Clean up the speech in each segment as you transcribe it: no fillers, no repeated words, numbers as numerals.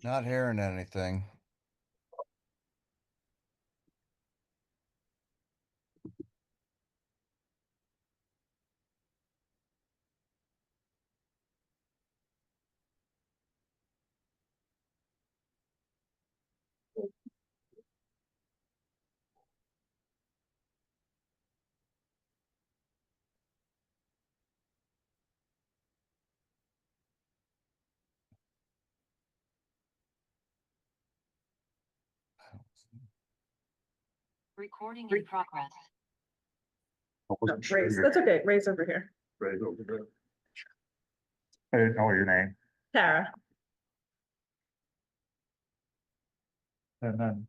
Not hearing anything. Recording in progress. No, Ray's, that's okay, Ray's over here. Right over there. I didn't know your name. Tara. And then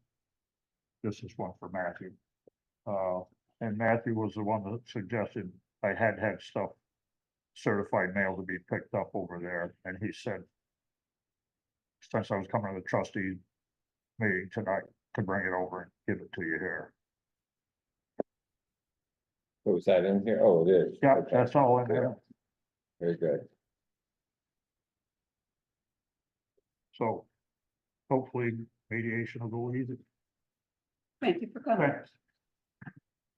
this is one for Matthew. And Matthew was the one that suggested I had stuff certified mail to be picked up over there, and he said since I was coming to the trustee meeting tonight, to bring it over and give it to you here. Oh, is that in here? Oh, it is. Yeah, Okay. that's all in there. Very good. So hopefully mediation will go easy. Thank you for coming. Thanks.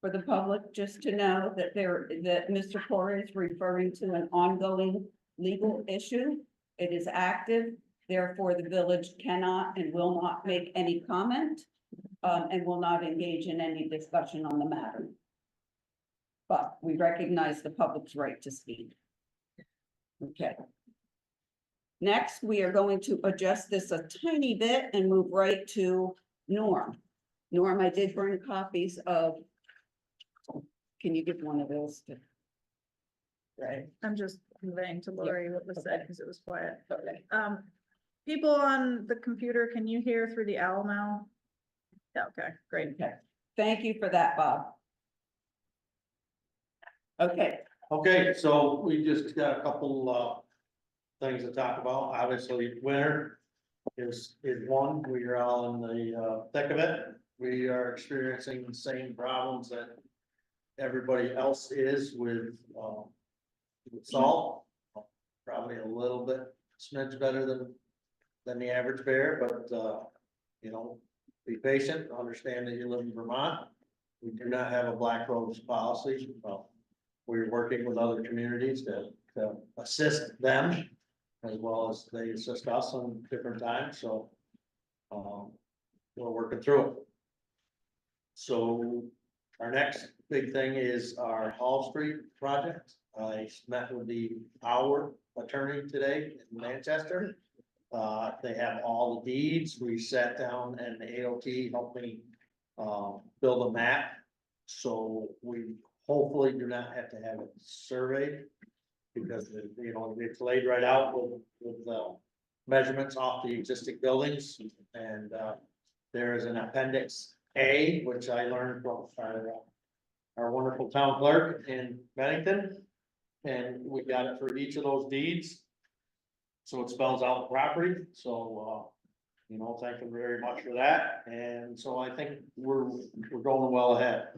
For the public, just to know that that Mr. Corey is referring to an ongoing legal issue. It is active, therefore the village cannot and will not make any comment, and will not engage in any discussion on the matter. But we recognize the public's right to speak. Okay. Next, we are going to adjust this a tiny bit and move right to Norm. Norm, I did bring copies of. Can you give one of those to? Right. I'm just conveying to Lori what was said Okay. because it was quiet. Okay. People on the computer, can you hear through the owl now? Yeah, okay, great. Okay. Thank you for that, Bob. Okay, Okay, so we just got a couple things to talk about. Obviously, winter is one. We are all in the thick of it. We are experiencing the same problems that everybody else is with salt. Probably a little bit smidge better than the average bear, but you know, be patient, understand that you live in Vermont. We do not have a black rose policy. Well, we're working with other communities to assist them as well as they assist us on different times, so we're working through it. So our next big thing is our Hall Street project. I met with our attorney today in Manchester. They have all the deeds. We sat down and the AOT helped me build a map. So we hopefully do not have to have it surveyed, because you know, it's laid right out with measurements off the existing buildings. And there is an appendix A, which I learned from our wonderful town clerk in Bennington. And we got it for each of those deeds. So it spells out the property, so you know, thank you very much for that. And so I think we're going well ahead.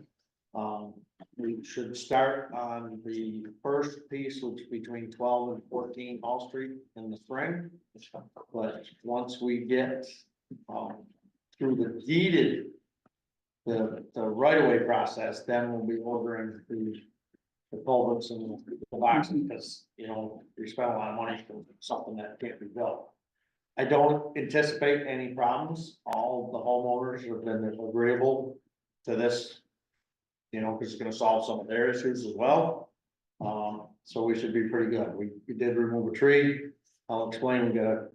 We should start on the first piece, which is between 12 and 14 Hall Street in the spring. But once we get through the deeded, the right-of-way process, then we'll be ordering the culverts and the boxes, because, you know, you spend a lot of money for something that can't be built. I don't anticipate any problems. All the homeowners have been agreeable to this, you know, because it's gonna solve some of their issues as well. So we should be pretty good. We did remove a tree. I'll explain, we gotta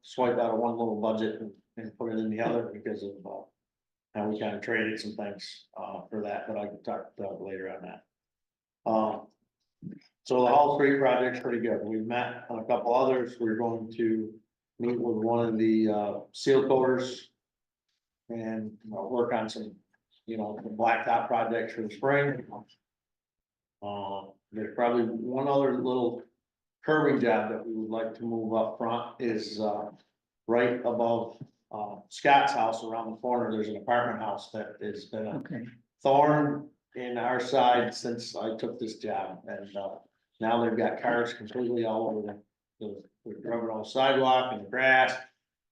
swipe out of one little budget and put it in the other because of how we kind of traded some things for that, but I can talk later on that. So the Hall Street project's pretty good. We've met on a couple others. We're going to meet with one of the seal coaters and work on some, you know, the blacktop projects for the spring. There's probably one other little curbing job that we would like to move up front is right above Scott's house around the corner. There's an apartment house that has been a thorn in our side since I took this job, and now they've got cars completely all over we're rubbing on the sidewalk and the grass.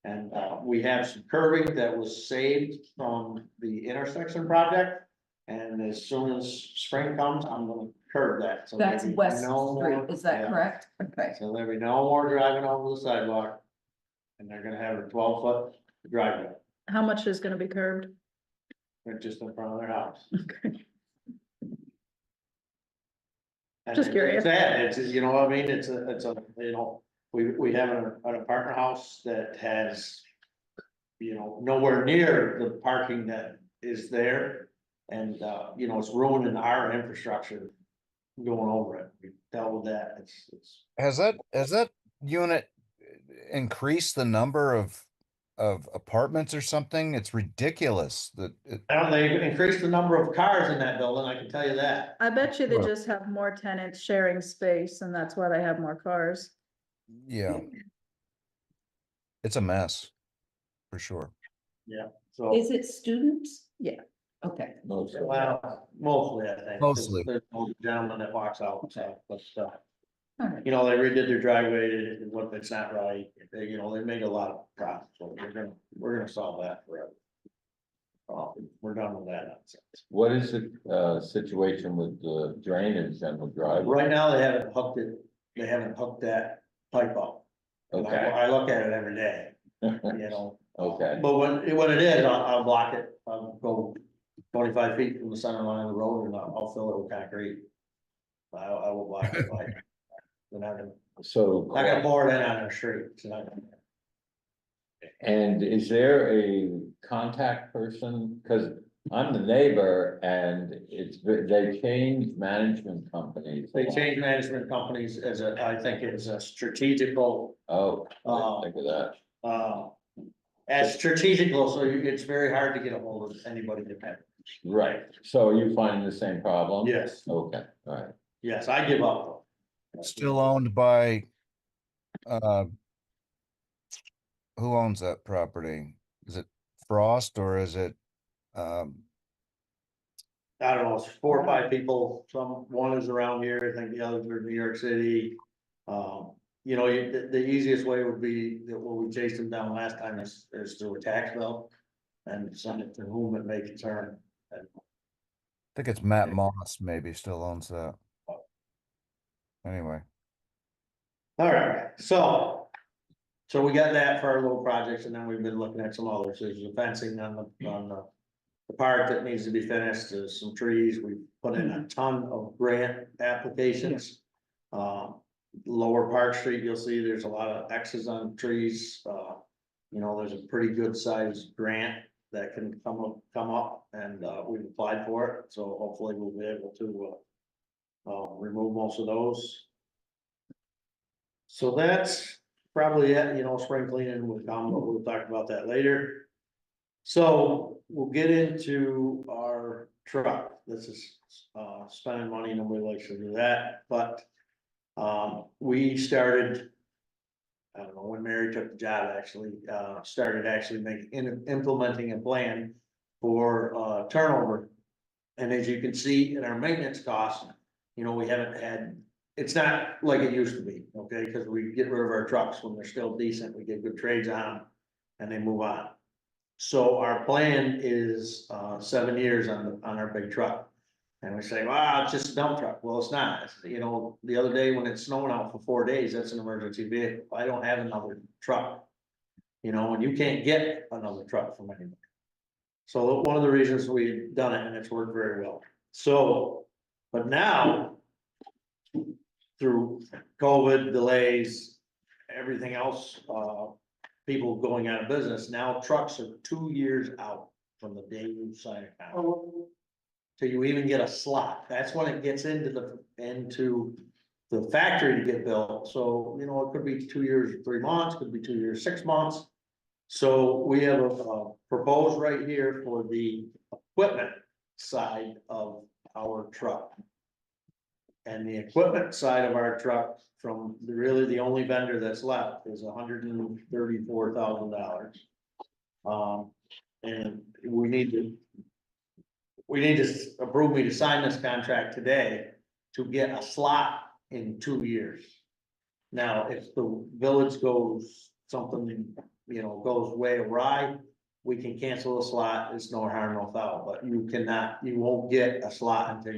And, we have some curving that was saved from the intersection project. And as soon as spring comes, I'm gonna curve that. So That's there'll be West no Street, more- is that yeah. correct? Okay. So there'll be no more driving over the sidewalk. And they're gonna have a 12-foot driveway, How much is gonna be curbed? they're just in front of their house. And Just curious. It's sad, it's, you know what I mean, it's a, you know, we have an apartment house that has. You know, nowhere near the parking that is there, and, you know, it's ruining our infrastructure. Going over it, we dealt with that, it's. Has that unit increased the number of apartments or something? It's ridiculous that it, I don't know, they've increased the number of cars in that building, I can tell you that. I bet you they Well- just have more tenants sharing space and that's why they have more cars. yeah. It's a mess, for sure. So, Is it students? Yeah. Okay. Most of them. well, mostly, I think. Mostly. There's no gentleman that walks out, so, but, All right. you know, they redid their driveway, what, it's not right, they, you know, they made a lot of profit, so we're gonna solve that forever. We're done with that nonsense. What is the situation with the drainage and the driveway? Right now, they haven't hooked that pipe up. And Okay, I look at it every day, you know, okay, but when it is, I'll block it, I'll go 25 feet from the center line of the road and I'll fill it with concrete. I will block it, like, they're not gonna, so. not gonna bore it in on the street, it's not gonna. And is there a contact person? Cause I'm the neighbor and they changed management companies. They change management companies as I think it's a strategical, Oh, I didn't think of that. as strategical, so it's very hard to get a hold of anybody to pay. Right, so you find the same problem? Yes, Okay, all right. yes, I give up. Still owned by, who owns that property? Is it Frost or is it, I don't know, it's 4 or 5 people, one is around here, I think the others are in New York City. You know, the easiest way would be that what we chased them down last time is through a tax bill. And send it to whom it may concern. I think it's Matt Moss maybe still owns that. Anyway, All right, so we got that for our little projects, and then we've been looking at some others, there's the fencing on the park that needs to be finished, there's some trees, we put in a ton of grant applications. Lower Park Street, you'll see there's a lot of X's on trees, you know, there's a pretty good sized grant that can come up, and, we've applied for it, so hopefully we'll be able to, remove most of those. So that's probably it, you know, spring cleaning will come, but we'll talk about that later. So we'll get into our truck, this is, spending money, nobody likes to do that, but, we started. I don't know when Mary took the job, actually, started actually implementing a plan for, turnover. And as you can see in our maintenance costs, you know, we haven't had, it's not like it used to be, okay, because we get rid of our trucks when they're still decent, we get good trades on them. And they move on. So our plan is, 7 years on our big truck. And we say, wow, it's just a dump truck. Well, it's not. You know, the other day when it's snowing out for 4 days, that's an emergency vehicle. I don't have another truck. You know, and you can't get another truck from anybody. So one of the reasons we've done it, and it's worked very well. So, but now, through COVID delays, everything else, people going out of business, now trucks are 2 years out from the day you sign a contract. Till you even get a slot, that's when it gets into the factory to get built, so, you know, it could be 2 years, 3 months, could be 2 years, 6 months. So we have a proposed right here for the equipment side of our truck. And the equipment side of our truck, from really the only vendor that's left, is $134,000. And we need to approve me to sign this contract today to get a slot in 2 years. Now, if the village goes something goes way awry, we can cancel the slot, it's no harm, no foul, but you won't get a slot until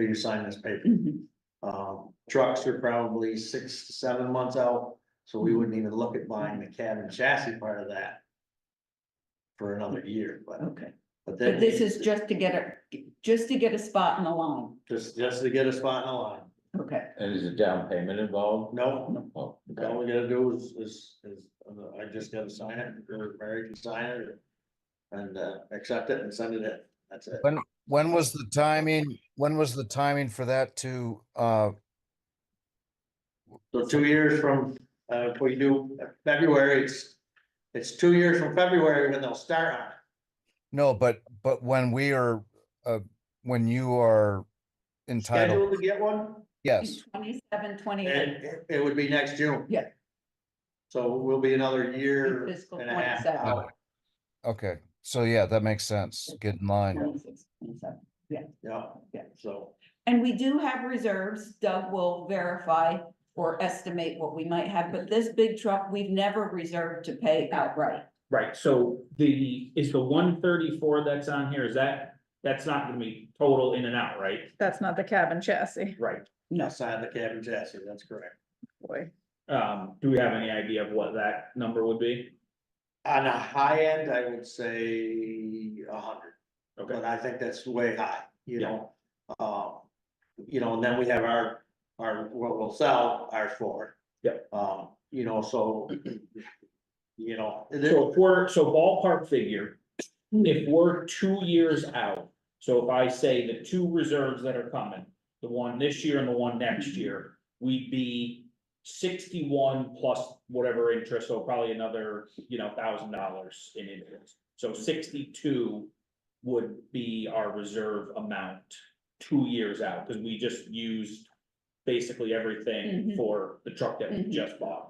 you sign this paper. Mhm. Trucks are probably 6 to 7 months out, so we wouldn't even look at buying the cab and chassis part of that for another year, Okay, but but this is just to get a spot in the line. just to get a spot in the line. Okay, And is a down payment involved? No, Oh, all okay. we gotta do is, I just gotta sign it, or Mary can sign it. And, accept it and send it in, that's it. When was the timing? When was the timing for that to, So 2 years from, if we do February, it's 2 years from February when they'll start on it. no, but when we are, when you are entitled, Scheduled to get one, yes, 27, 28, and it would be next June. Yeah. So we'll be another year fiscal and a half 27. out, okay, so yeah, that makes sense, get in line. 26, 27. yeah. Yeah. So, And we do have reserves. Doug will verify or estimate what we might have, but this big truck, we've never reserved to pay outright. Right, so is the 134 that's on here, that's not gonna be total in and out, right? That's not the cab and chassis, Right. No, outside the cab and chassis, that's correct. boy. Do we have any idea of what that number would be? On a high end, I would say 100. Okay, But I think that's way high, Yeah. And then we have our, what we'll sell ours for. Yep. So. so ballpark figure, if we're 2 years out, so if I say the 2 reserves that are coming, the one this year and the one next year, we'd be 61 plus whatever interest, so probably another, $1,000 in interest. So 62 would be our reserve amount 2 years out, because we just used basically everything Mhm. for the truck that we Mhm. just bought.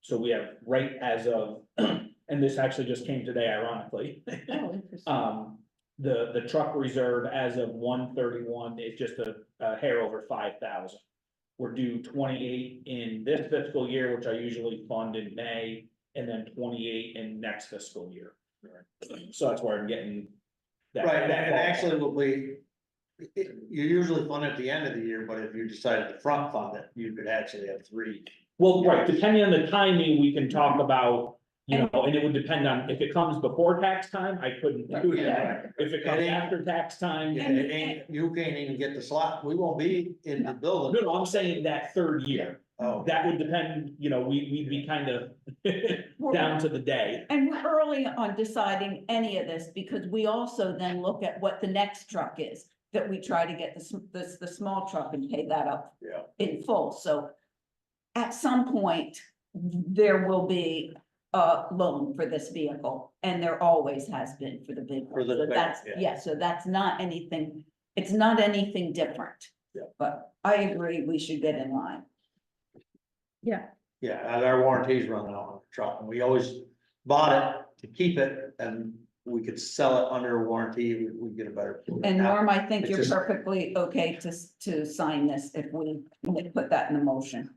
So we have right as of, and this actually just came today ironically. Oh, interesting. The truck reserve as of 1/31 is just a hair over 5,000. We're due 28 in this fiscal year, which I usually fund in May, and then 28 in next fiscal year. So that's where I'm getting. that- Right, and that ballpark. actually will be, you usually fund at the end of the year, but if you decided to front fund it, you could actually have 3. Well, right, depending on the timing, we can talk about, and it would depend on, if it comes before tax time, I couldn't do Yeah. that. If it comes after tax time, Yeah, it ain't, you can't even get the slot, we won't be in the building. no, I'm saying that third year. Oh, That would depend, we'd be kind of down to the day. And we're early on deciding any of this, because we also then look at what the next truck is, that we try to get the small truck and pay that up yeah, in full, so. At some point, there will be a loan for this vehicle, and there always has been for the big For one, the so big, that's, yeah. yeah, so that's not anything, it's not anything different. Yeah. But I agree, we should get in line. Yeah, and our warranties run out on the truck, and we always bought it to keep it, and we could sell it under a warranty, we get a better. And Norm, I think It's you're just- perfectly okay to sign this if we put that in the motion.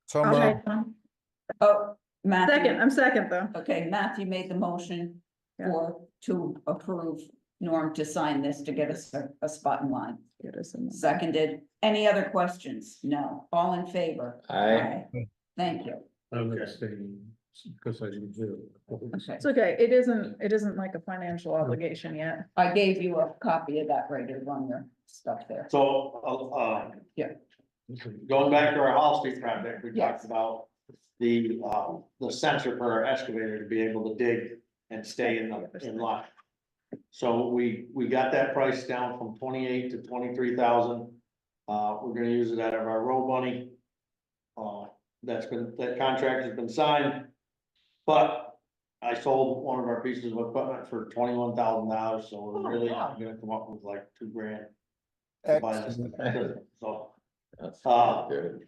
So I'll moved. make one. Oh, Matthew. Second, I'm second though. Okay, Matthew made the motion Yeah. to approve Norm to sign this to get us a spot in line. Get us in there. Seconded. Any other questions? No. All in favor? I, Thank you. I'm Okay. abstaining because I didn't do it. Okay. It's okay, it isn't like a financial obligation yet. I gave you a copy of that right on your stuff there. So, Yeah. going back to our Hall Street project, we Yes. talked about the sensor for our excavator to be able to dig and stay in line. So we got that price down from 28 to 23,000. We're gonna use it out of our road money. That contract has been signed. But I sold one of our pieces of equipment for $21,000, so we're Oh, really wow. gonna come up with like $2,000. To buy this, Excellent. so, that's Uh, good.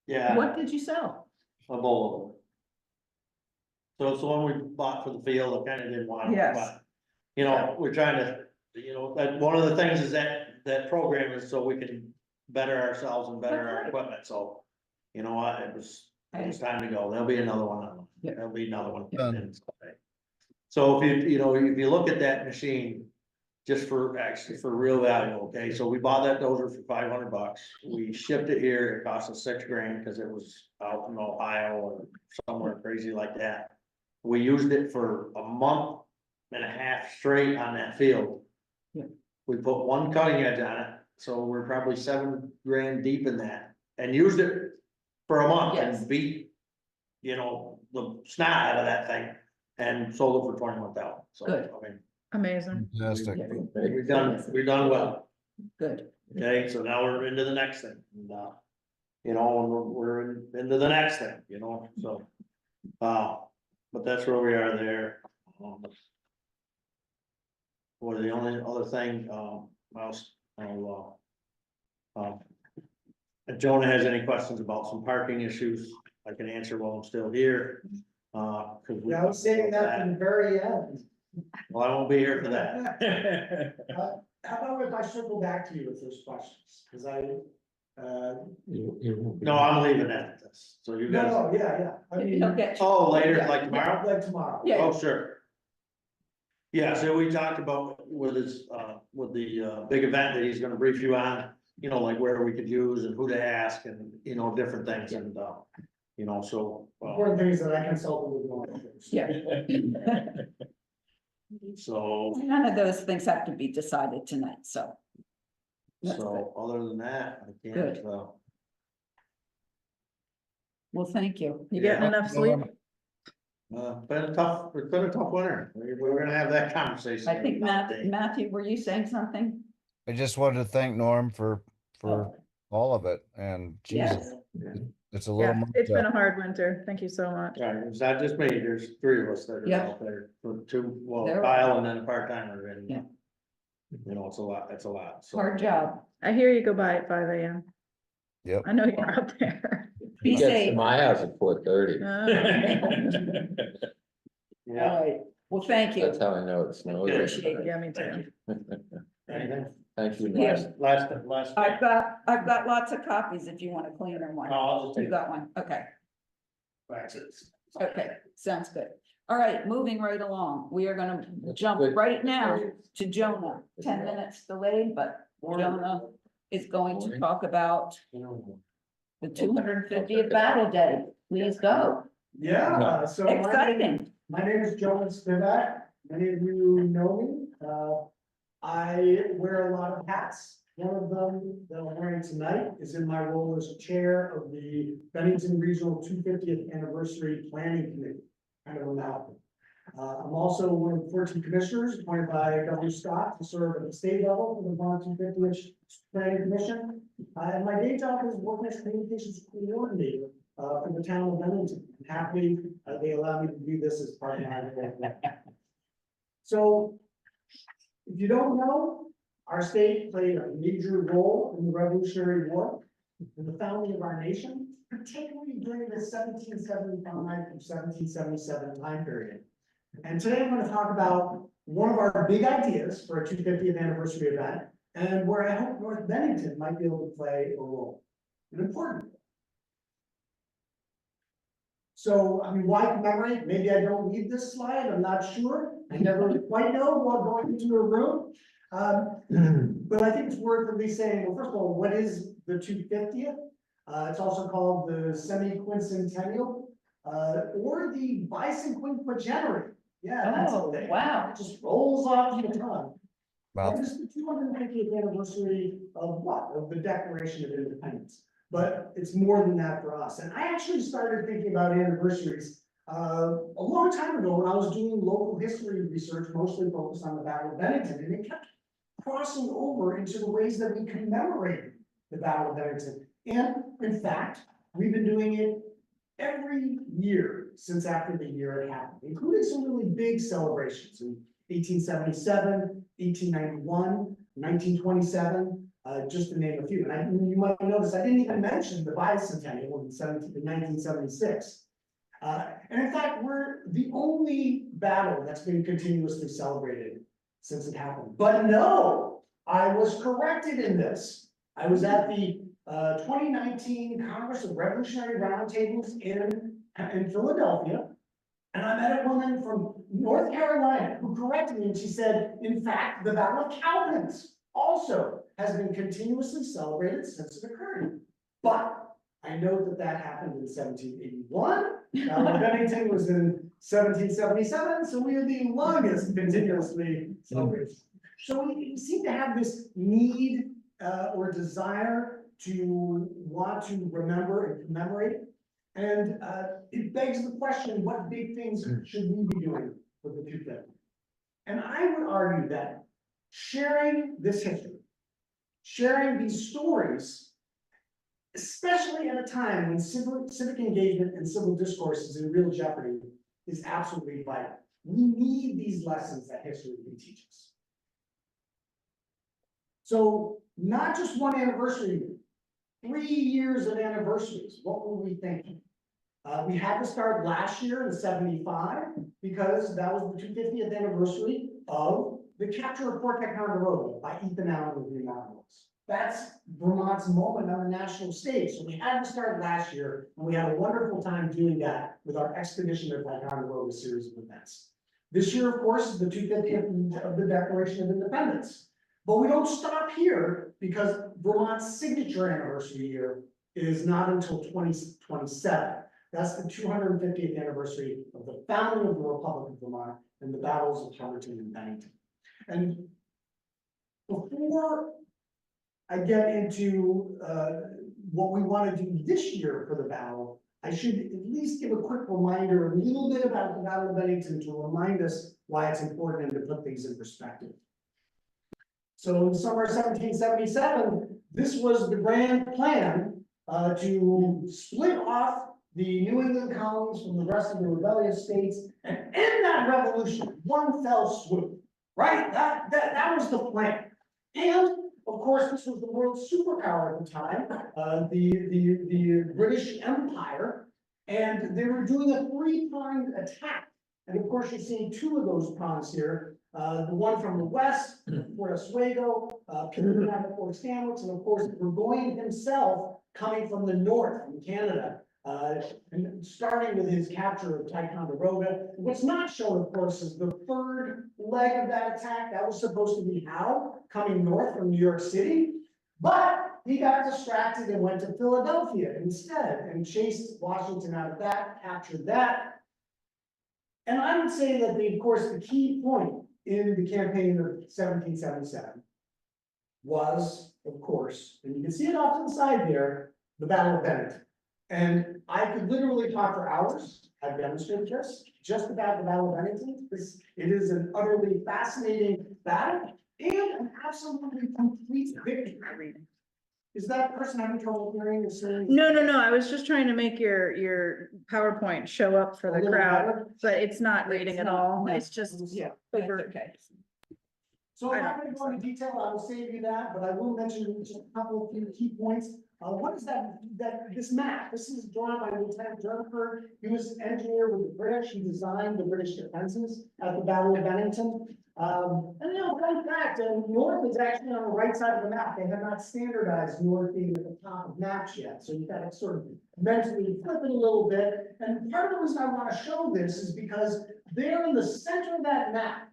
yeah. What did you sell? A bowl of them. So it's the one we bought for the field, I kinda didn't want it, Yes. but, we're trying to, that, one of the things is that program is so we can better ourselves and better our That's right. equipment, so. You know what, It's time to go. There'll be another one on. Yeah. There'll be another one. Done. So if if you look at that machine, just for actually for real value, okay, so we bought that dozer for $500. We shipped it here, it cost us $6,000 because it was out in Ohio or somewhere crazy like that. We used it for a month and a half straight on that field. Yeah. We put one cutting edge on it, so we're probably $7,000 deep in that, and used it for a month Yes. and beat, the snot out of that thing, and sold it for 21,000, so, Good. I mean. Amazing. Fantastic. Yeah, We've done well, good. okay, so now we're into the next thing, and, and into the next thing, so. But that's where we are there. Or the only other thing, if Jonah has any questions about some parking issues, I can answer while I'm still here. Yeah, I was saying that in the very end. Well, I won't be here for that. How about if I circle back to you with those questions, cause No, I'm leaving that, so you guys, yeah. I mean, He'll get you. oh, later, Yeah. like tomorrow? like tomorrow. Yeah. Oh, sure. Yeah, so we talked about with his, with the, big event that he's gonna brief you on, like where we could use and who to ask and, different things and, so. Important things that I consulted with one. Yeah. So, None of those things have to be decided tonight, so. That's good. so other than that, I can't, Good. Well, thank you. You getting enough sleep? it's been a tough winter. We're gonna have that conversation. I think Matthew, were you saying something? I just wanted to thank Norm for Oh. all of it, and Jesus, Yes. it's a little. Yeah, month it's been out. a hard winter. Thank you so much. Right, it's not just me, there's three of us that are Yeah. out there, two, well, There- Kyle and then a part-timer, and. Yeah. It's a lot, so. Hard job. I hear you go by at 5 a.m. Yep. I know you're out there. Be He gets to safe. my house at 4:30. Uh, Yeah. All right. Well, thank you. That's how I know it snows. Appreciate it. Yeah, me too. Anything? Thank you. Yes. Norm. Last. I've got lots of copies if you want a cleaner No, one. I'll just You take got one, okay, that's it. okay, sounds good. All right, moving right along, we are gonna That's jump good. right now to Jonah, 10 minutes delayed, but Jonah is going to talk about the 250th Battle Day. Please go. Yeah, so Exciting. my name is Joe Spivak. Many of you know me. I wear a lot of hats. One of them that I'm wearing tonight is in my role as chair of the Bennington Regional 250th Anniversary Planning Committee, kind of a mouthful. I'm also one of the 14 commissioners appointed by Governor Scott to serve at the state level for the Vermont 250th Planning Commission. And my day job is working as communications coordinator for the town of Bennington. I'm happy they allow me to do this as part of my role. So, if you don't know, our state played a major role in the Revolutionary War and the founding of our nation, particularly during the 1775 to 1777 time period. And today I'm going to talk about one of our big ideas for a 250th anniversary event, and where I hope North Bennington might be able to play a role, an important role. So, I mean, why commemorate? Maybe I don't need this slide, I'm not sure. I never quite know while going into a room. But I think it's worth at least saying, well, first of all, what is the 250th? It's also called the semi-quincentennial, or the bicentenary. Yeah, that's Oh, a thing. wow. It just rolls off the tongue. Wow. This is the 250th anniversary of what? Of the Declaration of Independence. But it's more than that for us. And I actually started thinking about anniversaries a long time ago when I was doing local history research, mostly focused on the Battle of Bennington, and it kept crossing over into the ways that we commemorate the Battle of Bennington. And in fact, we've been doing it every year since after the year it happened, including some really big celebrations in 1877, 1891, 1927. Just to name a few, and you might notice I didn't even mention the bicentennial in 1976. And in fact, we're the only battle that's been continuously celebrated since it happened. But no, I was corrected in this. I was at the 2019 Congress of Revolutionary Roundtables in Philadelphia. And I met a woman from North Carolina who corrected me, and she said, in fact, the Battle of Cowpens also has been continuously celebrated since it occurred. But I know that that happened in 1781. Bennington was in 1777, so we are the longest continuously celebrated. So we seem to have this need or desire to want to remember and commemorate. And it begs the question, what big things should we be doing for the 250? And I would argue that sharing this history, sharing these stories, especially at a time when civic engagement and civil discourse is in real jeopardy, is absolutely vital. We need these lessons that history can teach us. So not just one anniversary, 3 years of anniversaries, what were we thinking? We had to start last year in 75 because that was the 250th anniversary of the capture of Fort Ticonderoga by Ethan Allen of the Green Mountains. That's Vermont's moment on the national stage. So we had to start last year, and we had a wonderful time doing that with our Expedition to Ticonderoga series of events. This year, of course, is the 250th of the Declaration of Independence. But we don't stop here because Vermont's signature anniversary year is not until 2027. That's the 250th anniversary of the founding of the Republic of Vermont and the battles of Hunterdon and Bennington. And before I get into what we want to do this year for the battle, I should at least give a quick reminder, a little bit about the Battle of Bennington to remind us why it's important and to put things in perspective. So in summer of 1777, this was the grand plan to split off the New England colonies from the rest of the rebellious states and end that revolution, one fell swoop, right? That was the plan. And of course, this was the world superpower at the time, the British Empire, and they were doing a three-pronged attack. And of course, you're seeing two of those prongs here. The one from the west, Fort Oswego, Fort Stanwix, and of course, Burgoyne himself coming from the north, from Canada, and starting with his capture of Ticonderoga. What's not shown, of course, is the third leg of that attack. That was supposed to be Howe coming north from New York City, but he got distracted and went to Philadelphia instead and chased Washington out of that, captured that. And I would say that of course, the key point in the campaign of 1777 was, of course, and you can see it off to the side there, the Battle of Bennington. And I could literally talk for hours. I've demonstrated this just about the Battle of Bennington. It is an utterly fascinating battle and an absolutely complete victory. Is that person having trouble hearing this? No, I was just trying to make your PowerPoint show up for the crowd, but it's not reading at all. It's just, Yeah. okay. So I'm not going to go into detail, I will save you that, but I will mention just a couple of few key points. What is this map? This is drawn by Lieutenant Jennifer. He was an engineer with the British. He designed the British defenses at the Battle of Bennington. And fun fact, north is actually on the right side of the map. They have not standardized north being at the top of maps yet. So you've got to sort of mentally flip it a little bit. And part of the reason I want to show this is because there in the center of that map,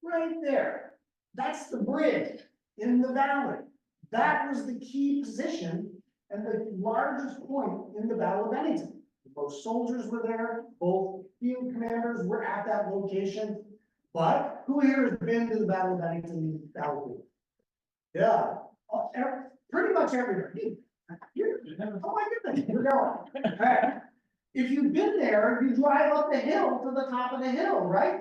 right there, that's the bridge in the valley. That was the key position and the largest point in the Battle of Bennington. Both soldiers were there, both field commanders were at that location. But who here has been to the Battle of Bennington battlefield? Yeah, pretty much everybody. Oh my goodness, you're going. All right. If you've been there, you drive up the hill to the top of the hill, right?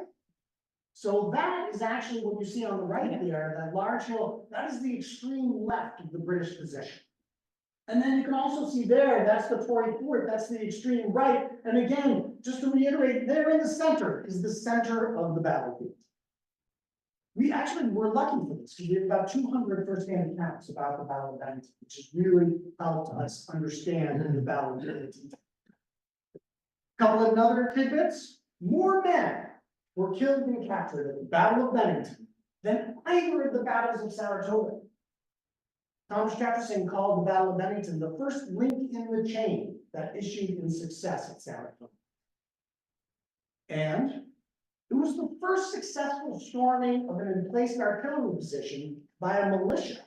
So that is actually what you see on the right there, that large hill, that is the extreme left of the British position. And then you can also see there, that's the Tory Fort, that's the extreme right. And again, just to reiterate, there in the center is the center of the battlefield. We actually were lucky for this, because we have about 200 first-hand accounts about the Battle of Bennington, which has really helped us understand the Battle of Bennington. A couple of other tidbits, more men were killed and captured at the Battle of Bennington than either of the battles of Saratoga. Thomas Jefferson called the Battle of Bennington the first link in the chain that issued in success at Saratoga. And it was the first successful storming of an emplaced artillery position by a militia.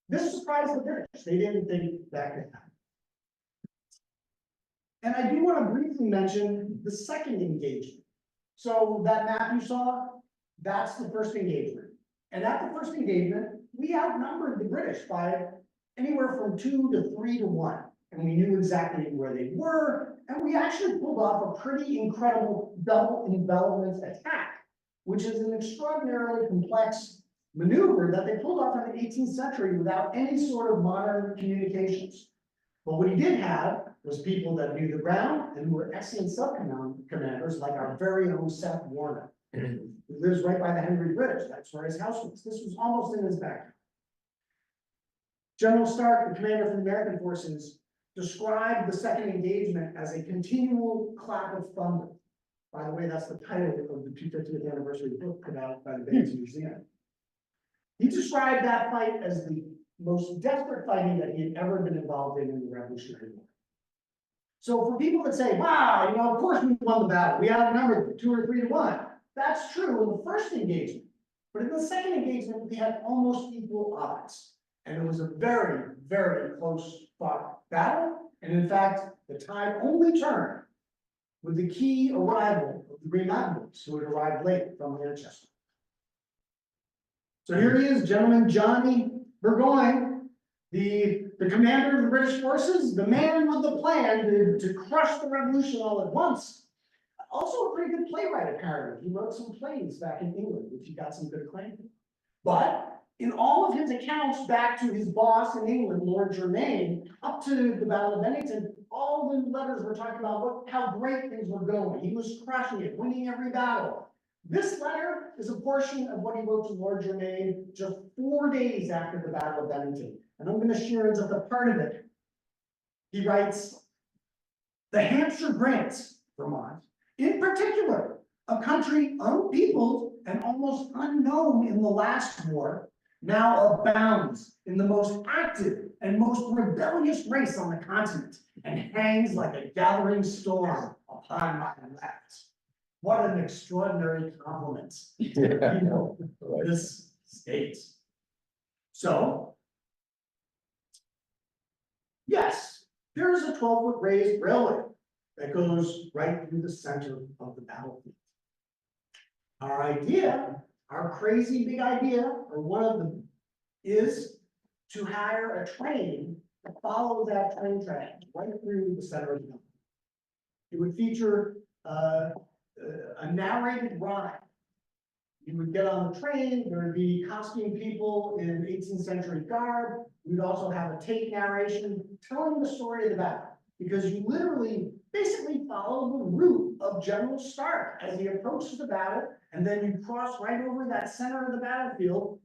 This surprised the British. They didn't think that could happen. And I do want to briefly mention the second engagement. So that map you saw, that's the first engagement. And at the first engagement, we outnumbered the British by anywhere from 2 to 3 to 1. And we knew exactly where they were. And we actually pulled off a pretty incredible double envelopment attack, which is an extraordinarily complex maneuver that they pulled off in the 18th century without any sort of modern communications. But what he did have was people that knew the ground and who were excellent sub-commanders, like our very own Seth Warner, who lives right by the Henry Bridge. That's where his house was. This was almost in his backyard. General Stark, the commander for the American forces, described the second engagement as a continual clap of thunder. By the way, that's the title of the 250th anniversary book put out by the Bennington Museum. He described that fight as the most desperate fighting that he had ever been involved in the Revolutionary War. So for people that say, wow, of course we won the battle, we outnumbered 2 or 3 to 1. That's true in the first engagement. But in the second engagement, we had almost equal odds. And it was a very, very close fought battle. And in fact, the tide only turned with the key arrival of the Green Mountain Boys, who had arrived late from Manchester. So here he is, gentleman Johnny Burgoyne, the commander of the British forces, the man with the plan to crush the revolution all at once. Also a pretty good playwright, apparently. He wrote some plays back in England, which he got some good acclaim for. But in all of his accounts back to his boss in England, Lord Germain, up to the Battle of Bennington, all the letters were talking about how great things were going. He was crushing it, winning every battle. This letter is a portion of what he wrote to Lord Germain just 4 days after the Battle of Bennington. And I'm going to share just a part of it. He writes, "The Hampshire grants, Vermont, in particular, a country unpeopled and almost unknown in the last war, now abounds in the most active and most rebellious race on the continent, and hangs like a gathering storm upon my left." What an extraordinary compliment, this states. So, yes, there is a 12-foot raised railway that goes right through the center of the battlefield. Our idea, our crazy big idea, or one of them, is to hire a train to follow that train track right through the center of the building. It would feature a narrated ride. You would get on the train, there would be costume people in 18th century garb. We'd also have a tape narration telling the story of the battle, because you literally basically follow the route of General Stark as he approaches the battle, and then you cross right over that center of the battlefield.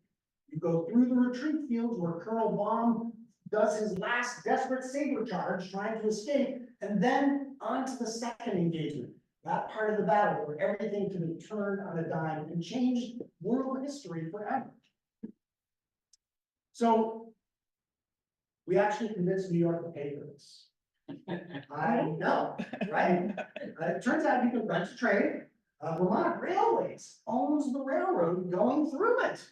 You go through the retreat fields where Colonel Baum does his last desperate saber charge, trying to escape, and then on to the second engagement. That part of the battle where everything could be turned on a dime and changed world history forever. So we actually convinced New York to pay for this. I know, right? It turns out you can rent a train. Vermont Railways owns the railroad going through it,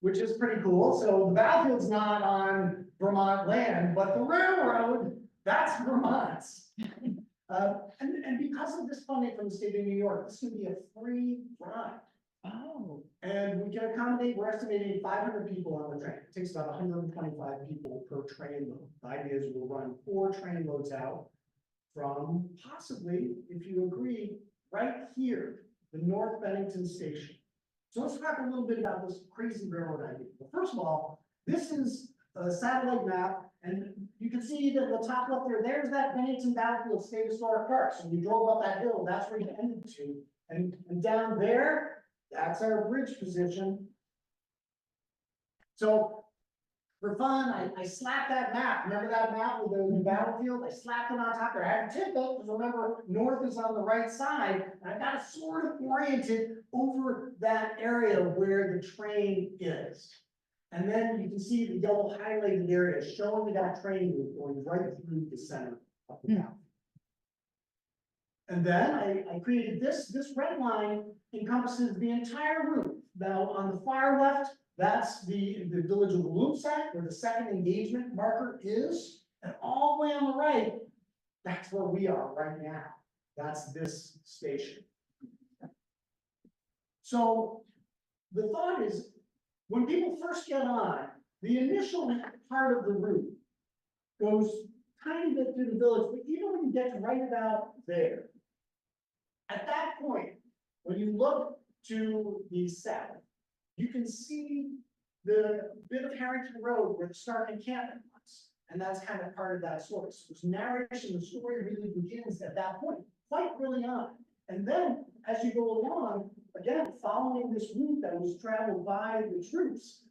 which is pretty cool. So the battlefield's not on Vermont land, but the railroad, that's Vermont's. And because of this funding from the state of New York, this can be a free ride. Oh. And we can accommodate, we're estimating 500 people on the train. It takes about 125 people per train load. The idea is we'll run 4 train loads out from possibly, if you agree, right here, the North Bennington station. So let's talk a little bit about this crazy railroad idea. Well, first of all, this is a satellite map, and you can see that the top left there, there's that Bennington Battlefield State Historic Park. So you drove up that hill, that's where you ended to. And down there, that's our bridge position. So for fun, I slapped that map. Remember that map with the battlefield? I slapped it on top there. I had a tidbit, because remember, north is on the right side, and I got it sort of oriented over that area where the train is. And then you can see the yellow highlighted area showing that train route going right through the center of the town. And then I created this red line encompasses the entire route. Now, on the far left, that's the village of Loopsack, where the second engagement marker is. And all the way on the right, that's where we are right now. That's this station. So the thought is, when people first get on, the initial part of the route goes tiny bit through the village, but even when you get to right about there, at that point, when you look to the south, you can see the bit of Harrington Road where the Stark encampment was. And that's kind of part of that story. So this narration, the story really begins at that point, quite early on. And then as you go along, again, following this route that was traveled by the troops,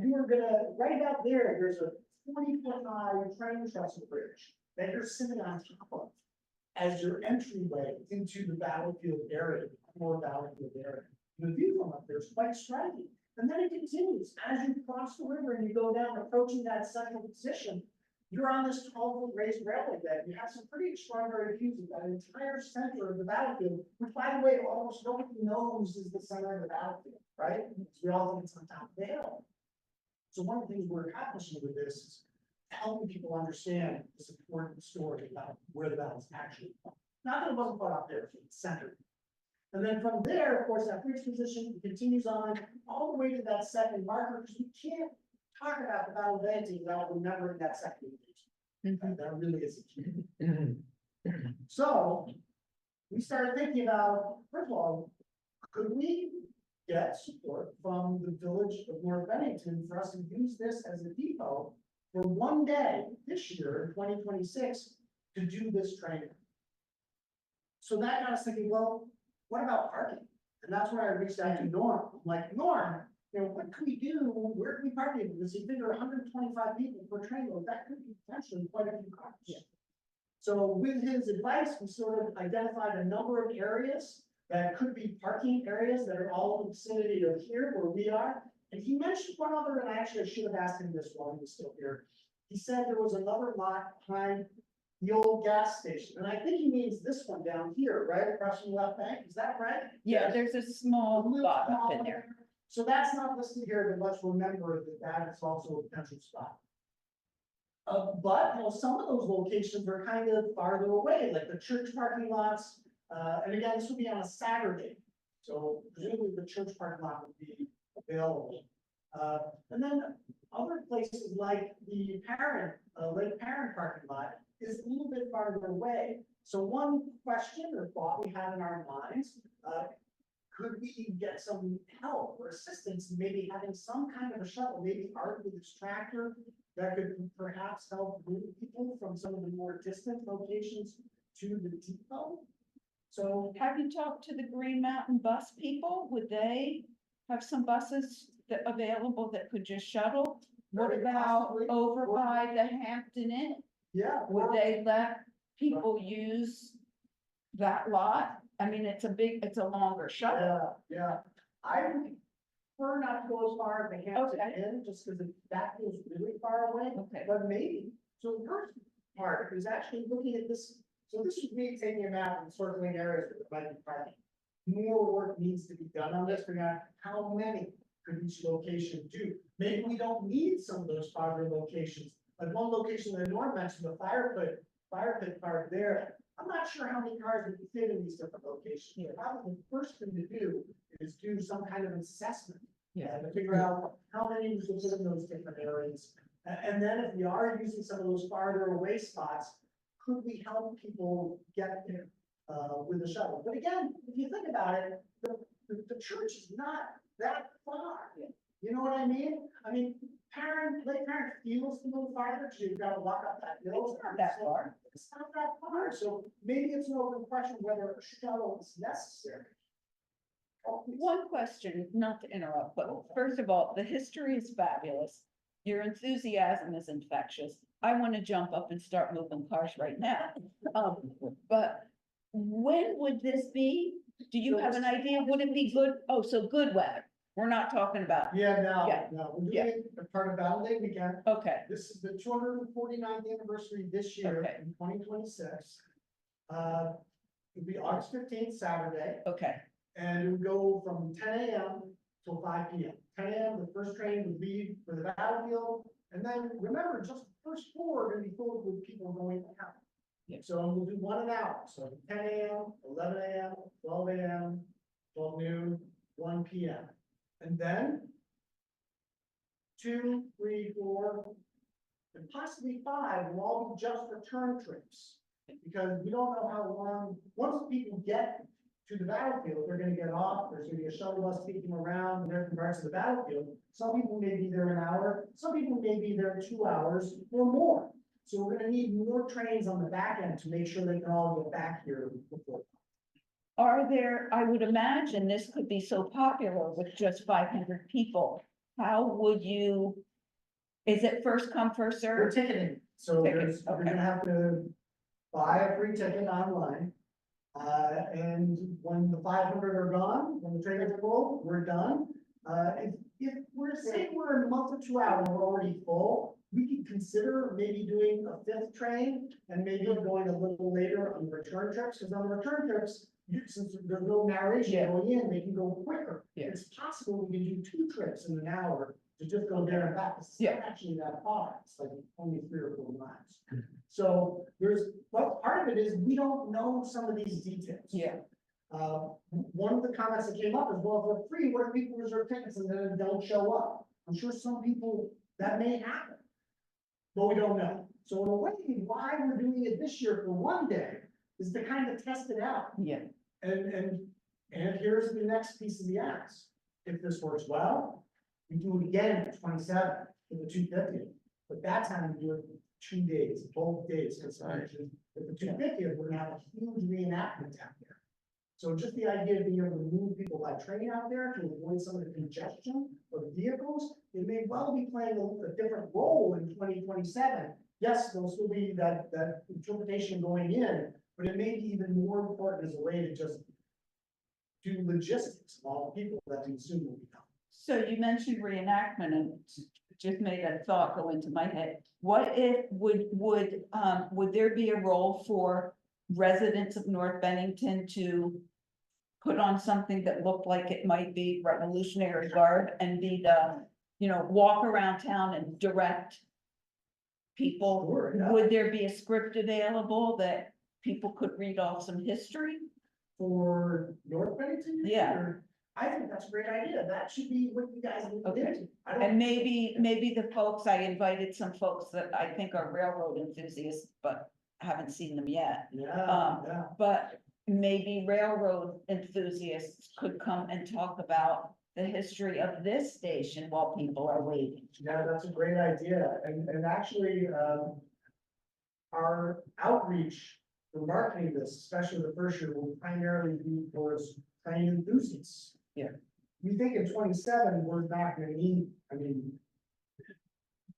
you are gonna, right out there, there's a 40-foot high train trestle bridge that you're sitting on top of as your entryway into the battlefield area, the core battlefield area. The view from up there is quite striking. And then it continues, as you cross the river and you go down, approaching that central position, you're on this 12-foot raised railway bed. You have some pretty extraordinary views of that entire center of the battlefield, which, by the way, almost nobody knows is the center of the battlefield, right? Because we all think it's on top of the hill. So one of the things we're accomplishing with this is helping people understand this important story about where the battle's actually fought. Not that it wasn't fought up there, it's centered. And then from there, of course, that bridge position continues on all the way to that second marker, because we can't talk about the Battle of Bennington without remembering that second engagement. That really is a key. So we started thinking about, first of all, could we get support from the village of North Bennington for us to use this as a depot for one day this year in 2026 to do this training? So that got us thinking, well, what about parking? And that's where I reached out to Norm. I'm like, Norm, you know, what can we do? Where can we park it? Because you figure 125 people per train load, that could be potentially quite a few cars. Yeah. So with his advice, we sort of identified a number of areas that could be parking areas that are all in the vicinity of here where we are. And he mentioned one other, and I actually should have asked him this while he was still here. He said there was another lot behind the old gas station. And I think he means this one down here, right across from the left bank. Is that right? Yeah, there's a small Little spot up small in there. So that's not listed here, but let's remember that that is also a potential spot. But you know, some of those locations are kind of farther away, like the church parking lots. And again, this would be on a Saturday. So presumably the church parking lot would be available. And then other places like the Lake Parent parking lot is a little bit farther away. So one question or thought we had in our minds, could we get some help or assistance, maybe having some kind of a shuttle, maybe Art with his tractor that could perhaps help move people from some of the more distant locations to the depot? So Have you talked to the Green Mountain bus people? Would they have some buses that available that could just shuttle? What Very about possibly. over by the Hampton Inn? yeah. Would they let people use that lot? I mean, it's a longer shuttle. Yeah. I would prefer not to go as far as the Hampton Okay. Inn, just because that feels really far away. Okay. But maybe, so the first part is actually looking at this, so this is me taking a map and circling areas where there might be parking. More work needs to be done on this, figuring out how many could each location do. Maybe we don't need some of those farther locations, like one location that Norm mentioned, the fire pit park there. I'm not sure how many cars would fit in these different locations. Yeah. Probably the first thing to do is do some kind of assessment. Yeah. To figure out how many we can fit in those different areas. And then if we are using some of those farther away spots, could we help people get there with a shuttle? But again, if you think about it, the church is not that far. You know what I mean? I mean, Lake Parent feels a little farther, because you've got to walk up that hill. It's not that far. It's not that far, so maybe it's an open question whether a shuttle is necessary. One question, not to interrupt, but first of all, the history is fabulous. Your enthusiasm is infectious. I want to jump up and start moving cars right now. But when would this be? Do you have an idea? Would it be good? Oh, so good weather. We're not talking about, Yeah, Yeah. no, we're Yeah. doing it as part of Battle Day weekend. okay, This is the 249th anniversary this year Okay. in 2026. It'll be August 15th, Saturday, okay, and it would go from 10 AM till 5 PM. 10 AM, the first train would leave for the battlefield, and then remember, just the first four are gonna be filled with people going out. Yeah. So we'll do one an hour, so 10 AM, 11 AM, 12 AM, 12 noon, 1 PM. And then 2, 3, 4, and possibly 5 will all be just return trips. Because we don't know how long, once people get to the battlefield, they're gonna get off, there's gonna be a shuttle bus taking them around in different parts of the battlefield. Some people may be there an hour, some people may be there 2 hours or more. So we're gonna need more trains on the back end to make sure they can all get back here before. are there, I would imagine this could be so popular with just 500 people. How would you, is it first come, first They're served? ticketing, so Tickets, you're okay. gonna have to buy a free ticket online. And when the 500 are gone, when the train is full, we're done. If we're saying we're a month or 2 out and we're already full, we could consider maybe doing a 5th train and maybe going a little later on the return trips, because on the return trips, since there's no narration Yeah. going in, they can go quicker. Yeah. It's possible we can do 2 trips in an hour to just go there and back. It's Yeah. not actually that far. It's like only 3 or 4 miles. So but part of it is we don't know some of these details. Yeah, One of the comments that came up is, well, if they're free, what if people reserve tickets and then don't show up? I'm sure some people, that may happen. But we don't know. So in a way, why we're doing it this year for one day is to kind of test it out. yeah, And here's the next piece of the ask. If this works well, we do it again at 27 for the 250. But that time we do it 2 days, both days, because at the 250, we're gonna have a huge reenactment out there. So just the idea of being able to move people by train out there to avoid some of the congestion of vehicles, it may well be playing a different role in 2027. Yes, there'll still be that interpretation going in, but it may be even more important as a way to just do logistics of all the people that we soon will become. so you mentioned reenactment and it just made a thought go into my head. What if, would there be a role for residents of North Bennington to put on something that looked like it might be Revolutionary Guard and be the, walk around town and direct people? Sure, yeah. Would there be a script available that people could read off some history? For North Bennington? you mean, Yeah. or- I think that's a great idea. That should be what you guys look Okay. into. I don't- And maybe the folks, I invited some folks that I think are railroad enthusiasts, but haven't seen them yet. Yeah, yeah. But maybe railroad enthusiasts could come and talk about the history of this station while people are waiting. Yeah, that's a great idea. And actually, our outreach for marketing this, especially the first year, will primarily be towards train enthusiasts. Yeah. We think in 27, we're not gonna need,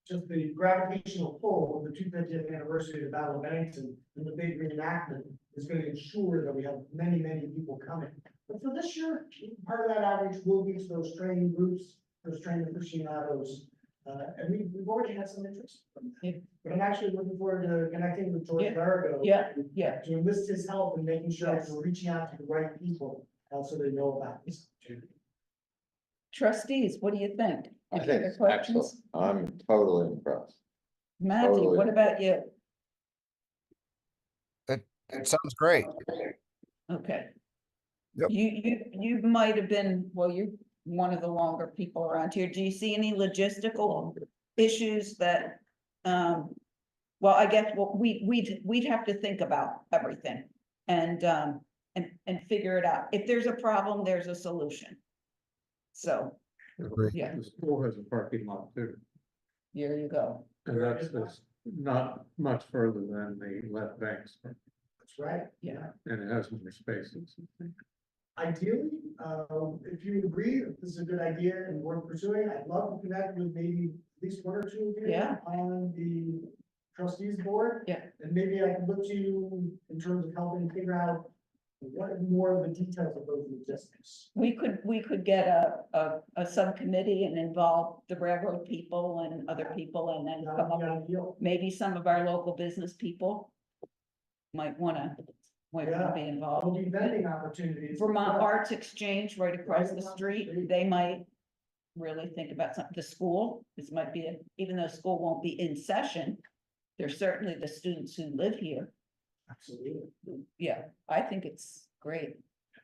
just the gravitational pull of the 250th anniversary of the Battle of Bennington and the big reenactment is gonna ensure that we have many, many people coming. But for this year, part of that outreach will be to those training groups, those training aficionados. And we've already had some interest from Yeah. them. But I'm actually looking forward to connecting with George Yeah. Larago. Yeah. To enlist his help in making sure Yes. we're reaching out to the right people, so they know about this opportunity. Trustees, what do you think? I Any think other it's questions? excellent. I'm totally impressed. Matthew, Totally. what about you? It sounds great. Okay. Yep. You might have been, well, you're one of the longer people around here. Do you see any logistical issues that, well, I guess, we'd have to think about everything and figure it out. If there's a problem, there's a solution. So, Agree. yeah, The school has a parking lot too, here you go. and that's not much further than the left banks, That's right. Yeah. and it has more spaces. Ideally, if you agree that this is a good idea and worth pursuing, I'd love to connect with maybe at least 1 or 2 of you Yeah. on the trustees board. Yeah. And maybe I can look to you in terms of helping figure out What are more of the details of those logistics? We could get a subcommittee and involve the railroad people and other people and then come up with Ideal. maybe some of our local business people might wanna be There'll involved. be vending opportunities. Vermont Arts Exchange right across the street, they might really think about something. The school, this might be, even though school won't be in session, there's certainly the students who live here. Absolutely. Yeah, I think it's great.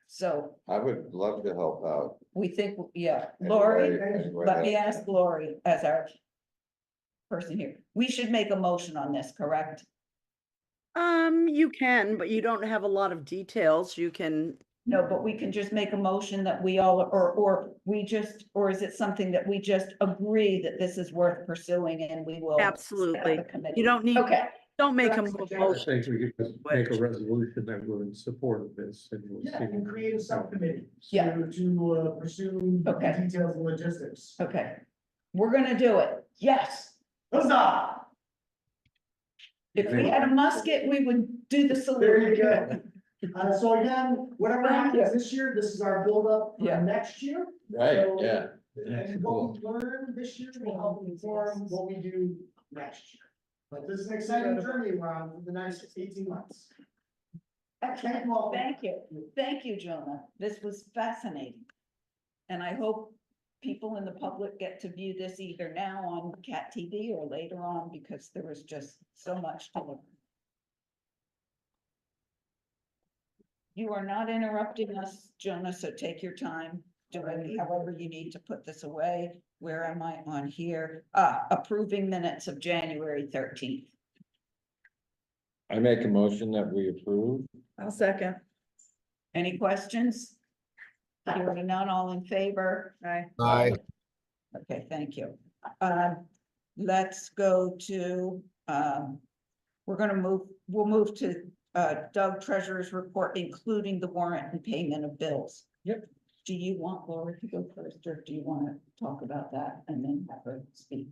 So I would love to help out. we think, yeah, Lori, Anyway, let me ask Lori as our person here. We should make a motion on this, correct? You can, but you don't have a lot of details. You can, No, but we can just make a motion that we all, or we just, or is it something that we just agree that this is worth pursuing and we will? set up absolutely. a committee? You don't need, Okay, don't make a That's the motion. I think we could just make a resolution that we're in support of this and we'll Yeah, see. and create a subcommittee. Yeah. To pursue the Okay. details and logistics. okay. We're gonna do it. Yes. Huzzah! If we had a musket, we would do the salute. There you go. So again, whatever Thank happens you. this year, this is our build up Yeah. for next year. Right, So- yeah. And what we learn this year will help inform what we do next year. But this is an exciting journey we're on for the next 18 months. Excellent. Thank you. Thank you, Jonah. This was fascinating. And I hope people in the public get to view this either now on Cat TV or later on, because there was just so much to learn. You are not interrupting us, Jonah, so take your time. Do it however you need to put this away. Where am I on here? Approving minutes of January 13th. I make a motion that we approve. I'll second. Any questions? Hearing none, all in favor? Aye. Okay, thank you. Let's go to, we'll move to Doug Treasurer's report, including the warrant and payment of bills. Yep. Do you want Laura to go first, or do you want to talk about that and then have her speak?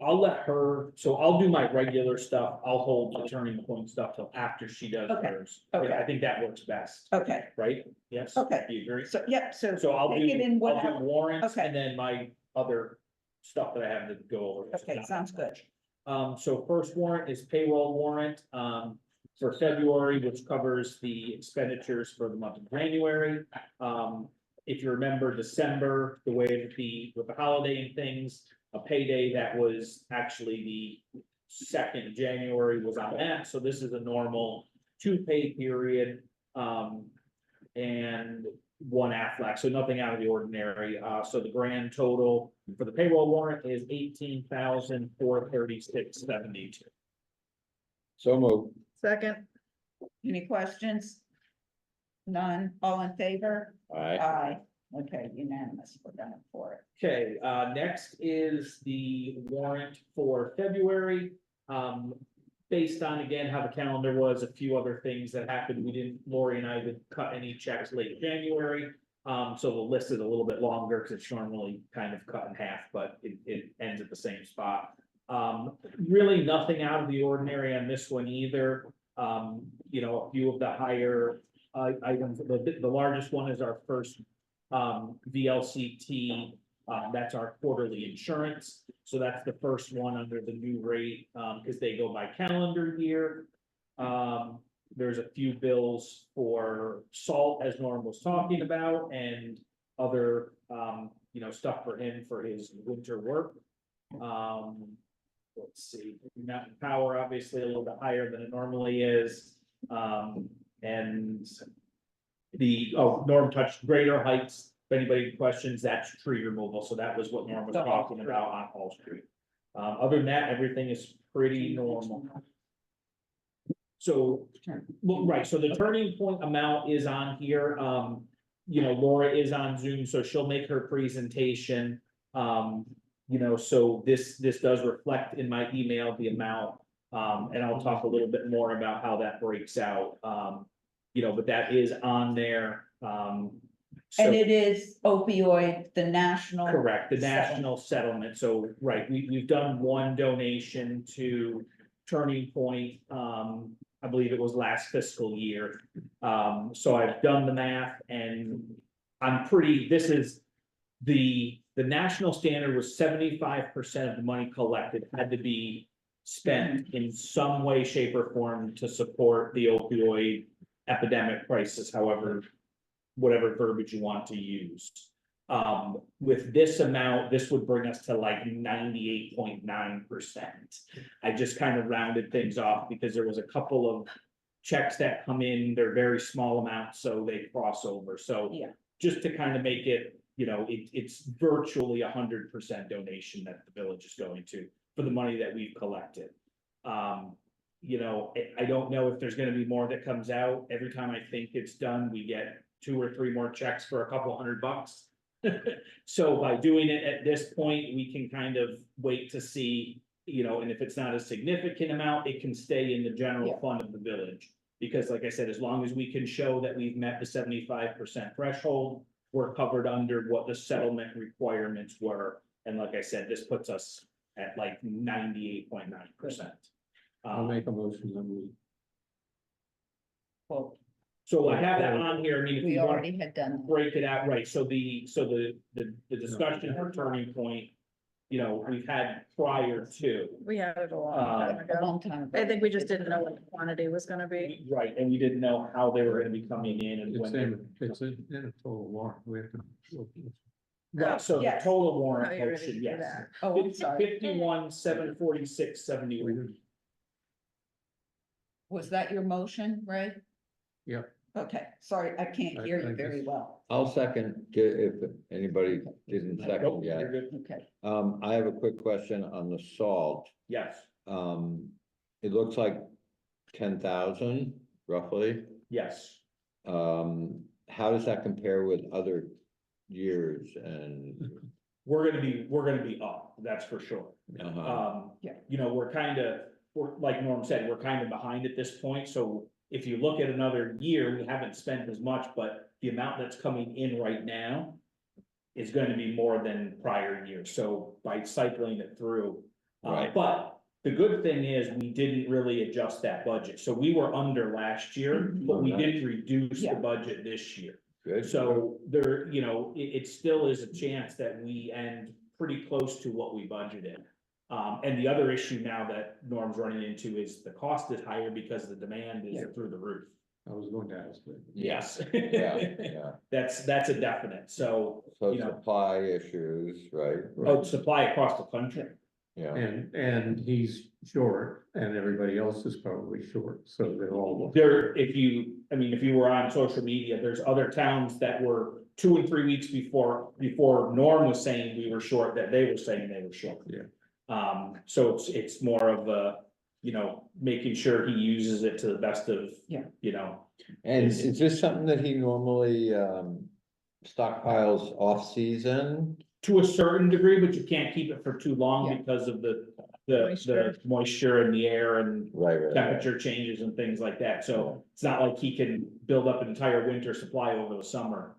I'll let her, so I'll do my regular stuff. I'll hold the turning point stuff till after she does Okay, hers. okay. I think that works best, Okay, right? Yes? Okay. Do you agree? so, yep, so. So I'll take it in do whatever- warrants Okay. and then my other stuff that I have to go over. Okay, sounds good. So first warrant is payroll warrant, for February, which covers the expenditures for the month of January. If you remember December, the way that with the holiday and things, a payday that was actually the 2nd of January was on that, so this is a normal 2-pay period. And 1 Aflac, so nothing out of the ordinary. So the grand total for the payroll warrant is $18,436.72. So move. Second. Any questions? None, all in favor? Aye. Aye. Okay, unanimous, we're done for it. Okay, next is the warrant for February. Based on, again, how the calendar was, a few other things that happened, Lori and I didn't cut any checks late January. So the list is a little bit longer because it's normally kind of cut in half, but it ends at the same spot. Really nothing out of the ordinary on this one either. A few of the higher items, the largest one is our first VLCT, that's our quarterly insurance. So that's the first one under the new rate, because they go by calendar year. There's a few bills for salt, as Norm was talking about, and other, stuff for him for his winter work. Let's see, Mountain Power, obviously a little bit higher than it normally is. And Norm touched Greater Heights. If anybody questions, that's tree removal. So that was what Norm was talking about on Hall Street. Other than that, everything is pretty normal. So, well, right, so the turning point amount is on here. Laura is on Zoom, so she'll make her presentation. So this does reflect in my email the amount. And I'll talk a little bit more about how that breaks out. But that is on there. And it is opioid, the national. Correct, the national settlement. So, right, we've done one donation to Turning Point. I believe it was last fiscal year. So I've done the math and this is the national standard was 75% of the money collected had to be spent in some way, shape or form to support the opioid epidemic crisis, however, whatever verbiage you want to use. With this amount, this would bring us to like 98.9%. I just kind of rounded things off because there was a couple of checks that come in, they're very small amounts, so they cross over. So Yeah. just to kind of make it, it's virtually 100% donation that the village is going to for the money that we've collected. I don't know if there's gonna be more that comes out. Every time I think it's done, we get 2 or 3 more checks for a couple $100. So by doing it at this point, we can kind of wait to see, and if it's not a significant amount, it can stay in the general fund of the village. Because like I said, as long as we can show that we've met the 75% threshold, we're covered under what the settlement requirements were. And like I said, this puts us at like 98.9%. I'll make a motion that we. Well, So I have that on here, I mean, if we you want already had done. break it out, right, so the discussion for turning point, we've had prior to. We had it a long time A ago. long time ago. I think we just didn't know what the quantity was gonna be. Right, and we didn't know how they were gonna be coming in and when. It's in a total warrant, we have to. Right, so the Yes. total Oh, warrant you're ready motion, to do yes. that. Oh, I'm sorry. 51, 746, 71. Was that your motion, Ray? Yeah. Okay, sorry, I can't I- hear I you very just- well. I'll second if anybody didn't Nope, second you're yet. good. Okay. I have a quick question on the salt. Yes, It looks like 10,000 roughly. yes. How does that compare with other years and? We're gonna be up, that's for sure. Uh-huh. We're like Norm said, we're kind of behind at this point, so if you look at another year, we haven't spent as much, but the amount that's coming in right now is going to be more than prior years, so by cycling it through. Right. But the good thing is we didn't really adjust that budget, so we were under last year, but we didn't reduce the Yeah. budget this year. Good. So there, it still is a chance that we end pretty close to what we budgeted. And the other issue now that Norm's running into is the cost is higher because the demand is through the roof. I was going to ask that. Yes. Yeah. That's a definite, so, So you know. supply issues, right? Oh, supply across the country. Yeah. And he's short and everybody else is probably short, so they're all. If you were on social media, there's other towns that were 2 and 3 weeks before Norm was saying we were short, that they were saying they were short. Yeah. So it's more of a, making sure he uses it to the best of. Yeah. And is this something that he normally stockpiles off-season? To a certain degree, but you can't keep it for too long Yeah. because of the Moisture. moisture in the air and Right. temperature changes and things like that. So it's not like he can build up an entire winter supply over the summer.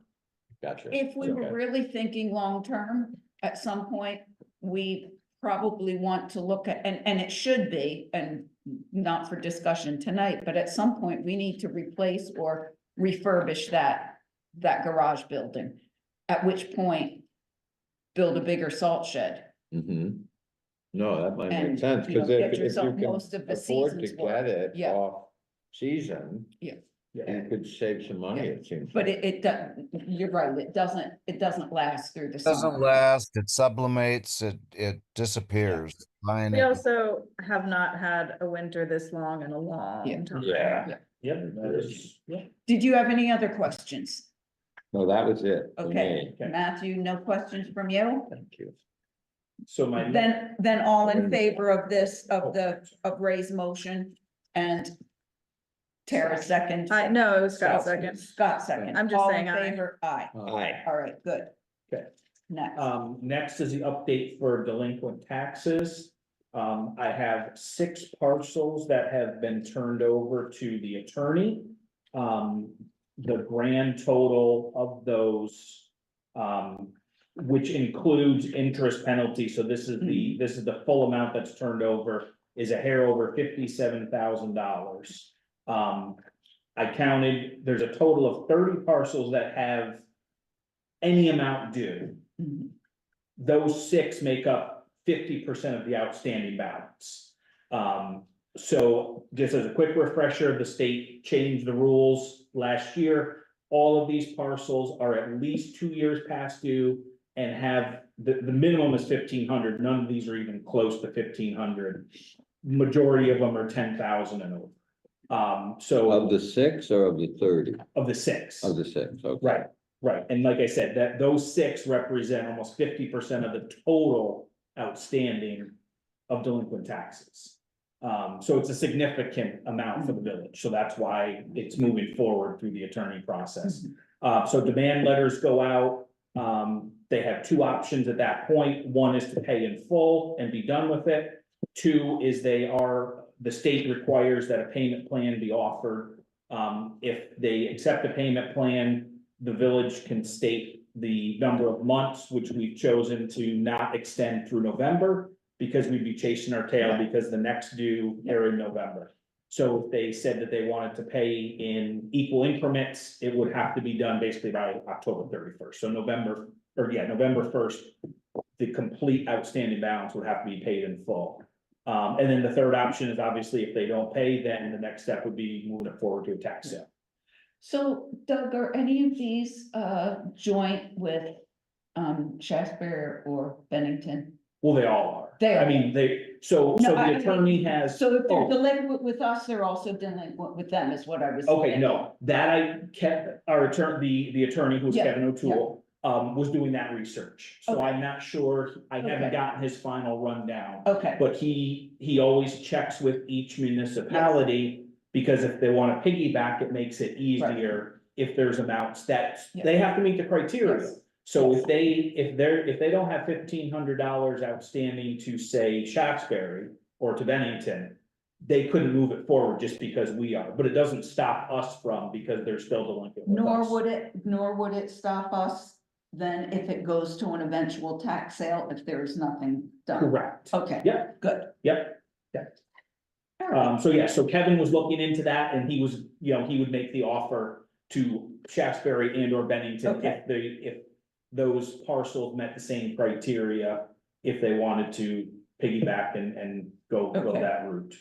Gotcha. If we were Okay. really thinking long-term, at some point, we probably want to look at, and it should be, and not for discussion tonight, but at some point, we need to replace or refurbish that garage building. At which point, build a bigger salt shed. Mm-hmm. No, that might make And, sense, you know, because get if you yourself can most of the afford to season's work. get it Yeah. off-season, Yeah. you could save some money, it seems. But like. it doesn't, you're right, it doesn't last through the Doesn't summer. last, it sublimates, it disappears. Fine. We also have not had a winter this long in a long Yeah. time. Yeah. Yep, that is, yeah. Did you have any other questions? No, that was it for Okay, me. Matthew, no questions from you? Thank you. So my. Then all in favor of this, of Ray's motion and Tara second? No, it was Scott Scott second. Scott second. I'm just All saying in aye. favor? Aye. Aye. All right, good. Okay. Next. Next is the update for delinquent taxes. I have 6 parcels that have been turned over to the attorney. The grand total of those, which includes interest penalty, so this is the full amount that's turned over, is a hair over $57,000. I counted, there's a total of 30 parcels that have any amount due. Those 6 make up 50% of the outstanding balance. So just as a quick refresher, the state changed the rules last year. All of these parcels are at least 2 years past due and have, the minimum is 1,500. None of these are even close to 1,500. Majority of them are 10,000 and over. So Of the 6 or of the 30? of the 6. Of the 6, okay. Right, right, and like I said, that those 6 represent almost 50% of the total outstanding of delinquent taxes. So it's a significant amount for the village, so that's why it's moving forward through the attorney process. So demand letters go out, they have 2 options at that point. One is to pay in full and be done with it. 2 is the state requires that a payment plan be offered. If they accept a payment plan, the village can state the number of months, which we've chosen to not extend through November, because we'd be chasing our tail because the next due are in November. So if they said that they wanted to pay in equal increments, it would have to be done basically by October 31st. So November 1st, the complete outstanding balance would have to be paid in full. And then the third option is obviously if they don't pay, then the next step would be moving it forward to a tax sale. So Doug, are any of these joint with Shasberry or Bennington? Well, they all are. They I are. mean, so No, the I attorney mean, has. So if they're Oh. delinquent with us, they're also delinquent with them, is what I was. Okay, saying. no, that I kept, our attorney, the attorney who's Yeah, Kevin O'Toole, was doing that research. So Okay. I'm not sure, I haven't Okay. gotten his final rundown. Okay, But he always checks with each municipality, because if they wanna piggyback, it makes it easier. If there's amounts that, Yeah. they have to meet the criteria. Yes. So if they don't have $1,500 outstanding to say Shaftesbury or to Bennington, they couldn't move it forward just because we are, but it doesn't stop us from, because they're still delinquent with nor us. would it stop us then if it goes to an eventual tax sale if there's nothing done? Correct. Okay. Yep. Good. Yep. All right. So Kevin was looking into that, and he was, he would make the offer to Shaftesbury and or Bennington Okay. if those parcels met the same criteria, if they wanted to piggyback and go Okay. that route.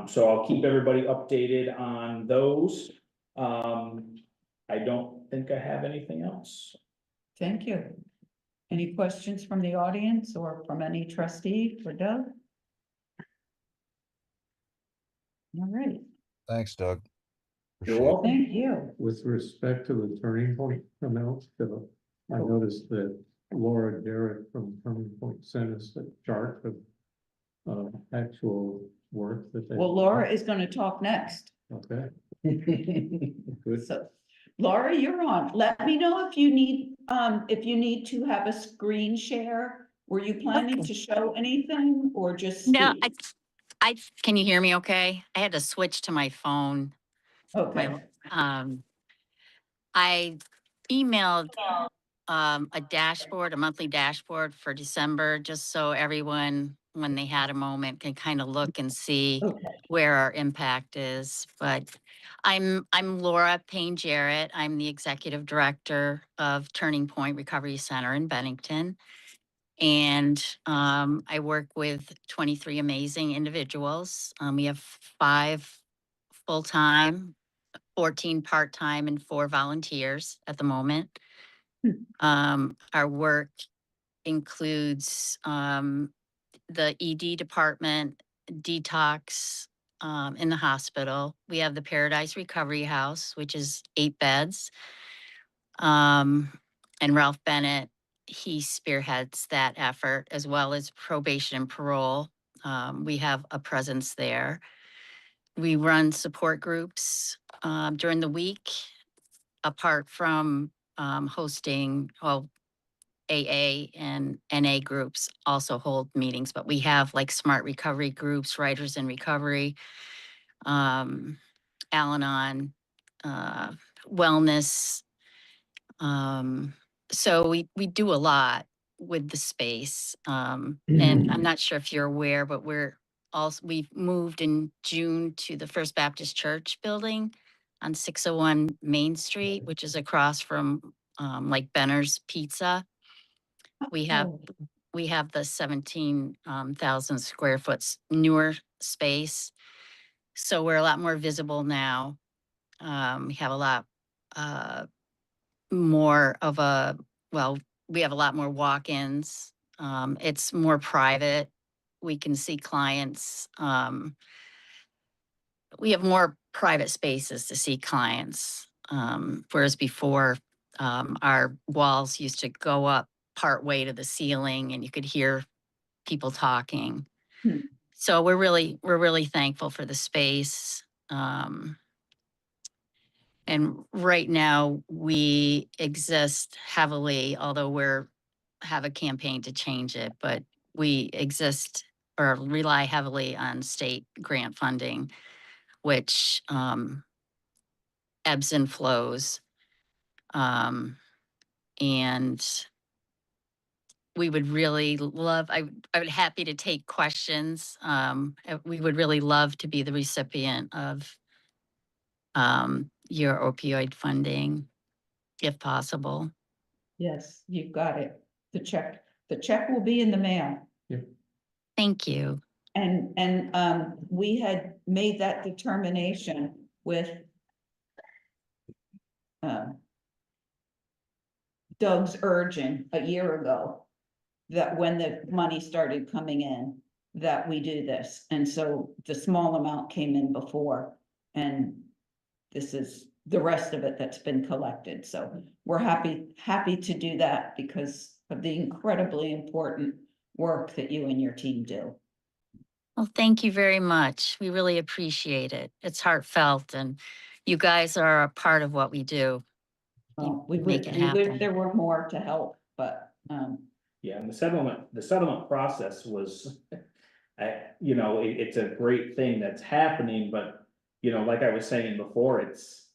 So I'll keep everybody updated on those. I don't think I have anything else. Thank you. Any questions from the audience or from any trustee for Doug? All right, Thanks, Doug. You're Appreciate it. welcome. thank you. With respect to the Turning Point amounts, I noticed that Laura Derrick from Turning Point sent us a chart of actual work that they. Well, Laura is gonna talk next. Okay, good. So, Laura, you're on. Let me know if you need to have a screen share. Were you planning Okay. to show anything or just No, speak? can you hear me okay? I had to switch to my phone. Okay, I emailed a monthly dashboard for December, just so everyone, when they had a moment, can kind of look and see okay, where our impact is. But I'm Laura Payne Jarrett. I'm the executive director of Turning Point Recovery Center in Bennington. And I work with 23 amazing individuals. We have 5 full-time, 14 part-time, and 4 volunteers at the moment. Our work includes the ED department, detox in the hospital. We have the Paradise Recovery House, which is 8 beds. And Ralph Bennett, he spearheads that effort, as well as probation and parole. We have a presence there. We run support groups during the week, apart from hosting, AA and NA groups also hold meetings, but we have like smart recovery groups, writers in recovery, Al-Anon, wellness. So we do a lot with the space. And I'm not sure if you're aware, but we're also, we moved in June to the First Baptist Church building on 601 Main Street, which is across from like Benner's Pizza. We have the 17,000 square foot newer space. So we're a lot more visible now. We have a lot more of a, well, we have a lot more walk-ins. It's more private. We can see clients. We have more private spaces to see clients. Whereas before, our walls used to go up part way to the ceiling and you could hear people talking. Hmm. So we're really thankful for the space. And right now we exist heavily, although have a campaign to change it, but we exist or rely heavily on state grant funding, which ebbs and flows. And we would really love, I would happy to take questions. We would really love to be the recipient of your opioid funding, if possible. Yes, you've got it. The check will be in the mail. Thank you. And we had made that determination with Doug's urging a year ago that when the money started coming in, that we do this. And so the small amount came in before, and this is the rest of it that's been collected. So we're happy to do that because of the incredibly important work that you and your team do. Well, thank you very much. We really appreciate it. It's heartfelt, and you guys are a part of what we do. Well, we make wish it happen. there were more to help, but Yeah, and the settlement process was, it's a great thing that's happening, but, like I was saying before, it's,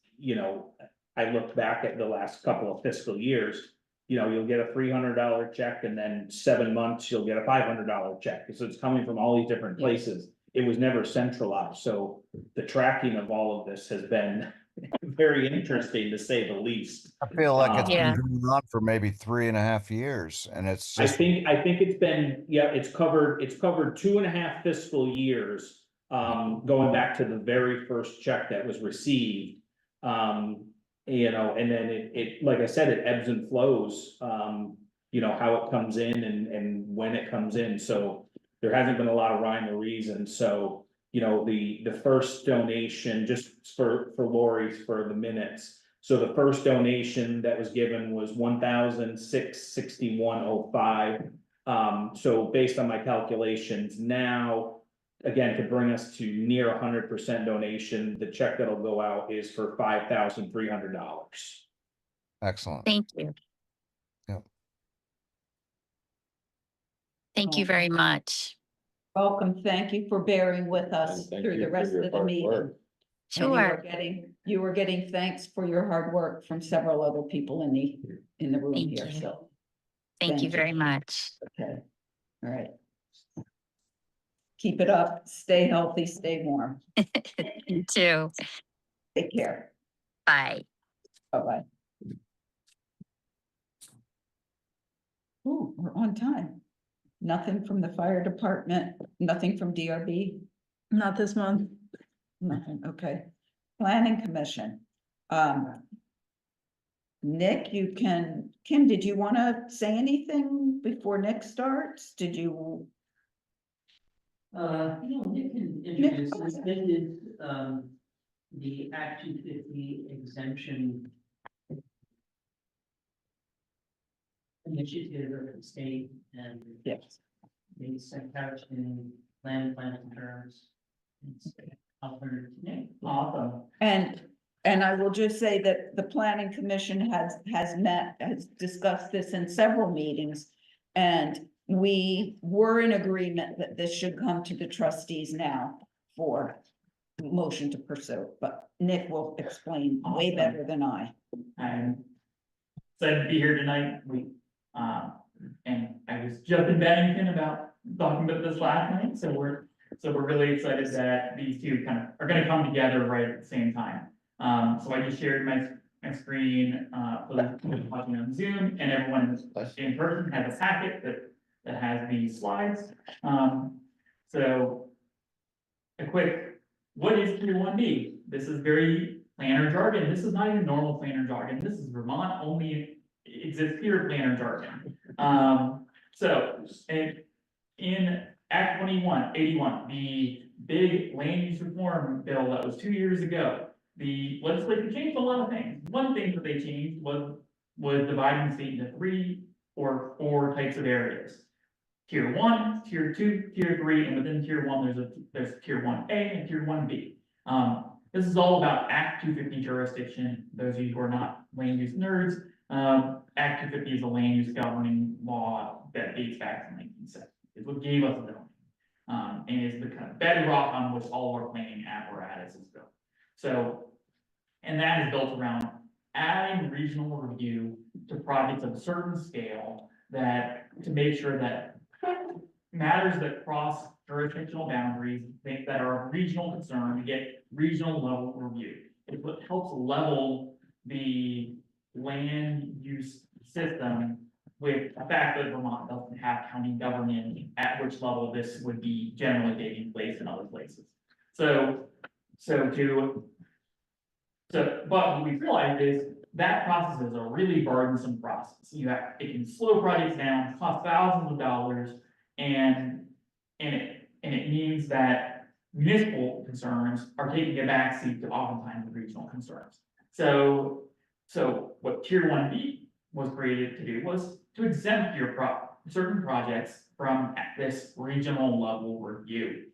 I looked back at the last couple of fiscal years, you'll get a $300 check and then 7 months, you'll get a $500 check. So it's coming from all these different places. It was never centralized. So the tracking of all of this has been very interesting, to say the least. I feel like it's Yeah. been going on for maybe 3.5 years, and it's I just, think it's been, it's covered 2.5 fiscal years, going back to the very first check that was received. And then it, like I said, it ebbs and flows, how it comes in and when it comes in. So there hasn't been a lot of rhyme or reason. So, the first donation, just for Lori's, for the minutes. So the first donation that was given was $1,661.05. So based on my calculations now, again, to bring us to near 100% donation, the check that'll go out is for $5,300. excellent. Thank you. Yep. Thank you very much. welcome. Thank you for bearing with us And thank through you the for rest your of the hard meeting. work. Sure. You were getting thanks for your hard work from several other people in the room Thank here, you. so, Thank Thank you you. very much. okay. All right. Keep it up, stay healthy, stay warm. You too. Take care. Bye. Bye-bye. Ooh, we're on time. Nothing from the fire department, nothing from DRB, Not this month. nothing, okay. Planning commission. Nick, Kim, did you want to say anything before Nick starts? Did you? Nick can introduce this. This is, the Act 250 exemption initiative of the state, and Yes. they sent out in land planning terms. It's alternative to Nick. Awesome. And I will just say that the planning commission has discussed this in several meetings. And we were in agreement that this should come to the trustees now for motion to pursue, but Nick will explain way Awesome. better than I. I'm excited to be here tonight. And I was just in Bennington about talking about this last night, so we're So we're really excited that these two kind of are gonna come together right at the same time. So I just shared my screen, for those watching on Zoom, and everyone in person has a packet that has these slides. So a quick, what is Tier 1B? This is very planner jargon. This is not even normal planner jargon. This is Vermont only exists here planner jargon. So in Act 81, the big land use reform bill that was 2 years ago, the legislature changed a lot of things. One thing that they changed was dividing the state into 3 or 4 types of areas. Tier 1, Tier 2, Tier 3, and within Tier 1, there's Tier 1A and Tier 1B. This is all about Act 250 jurisdiction. Those of you who are not land use nerds, Act 250 is a land use governing law that dates back to 1970. It's what gave us zoning, and is the kind of bedrock on which all our planning apparatus is built. So, and that is built around adding regional review to projects of a certain scale that to make sure that matters that cross jurisdictional boundaries, that are of regional concern, to get regional level review. It helps level the land use system with the fact that Vermont doesn't have county government at which level this would be generally taking place in other places. But what we realized is that process is a really burdensome process. It can slow projects down, cost thousands of dollars, and it means that municipal concerns are taking a backseat to oftentimes the regional concerns. So what Tier 1B was created to do was to exempt certain projects from this regional level review.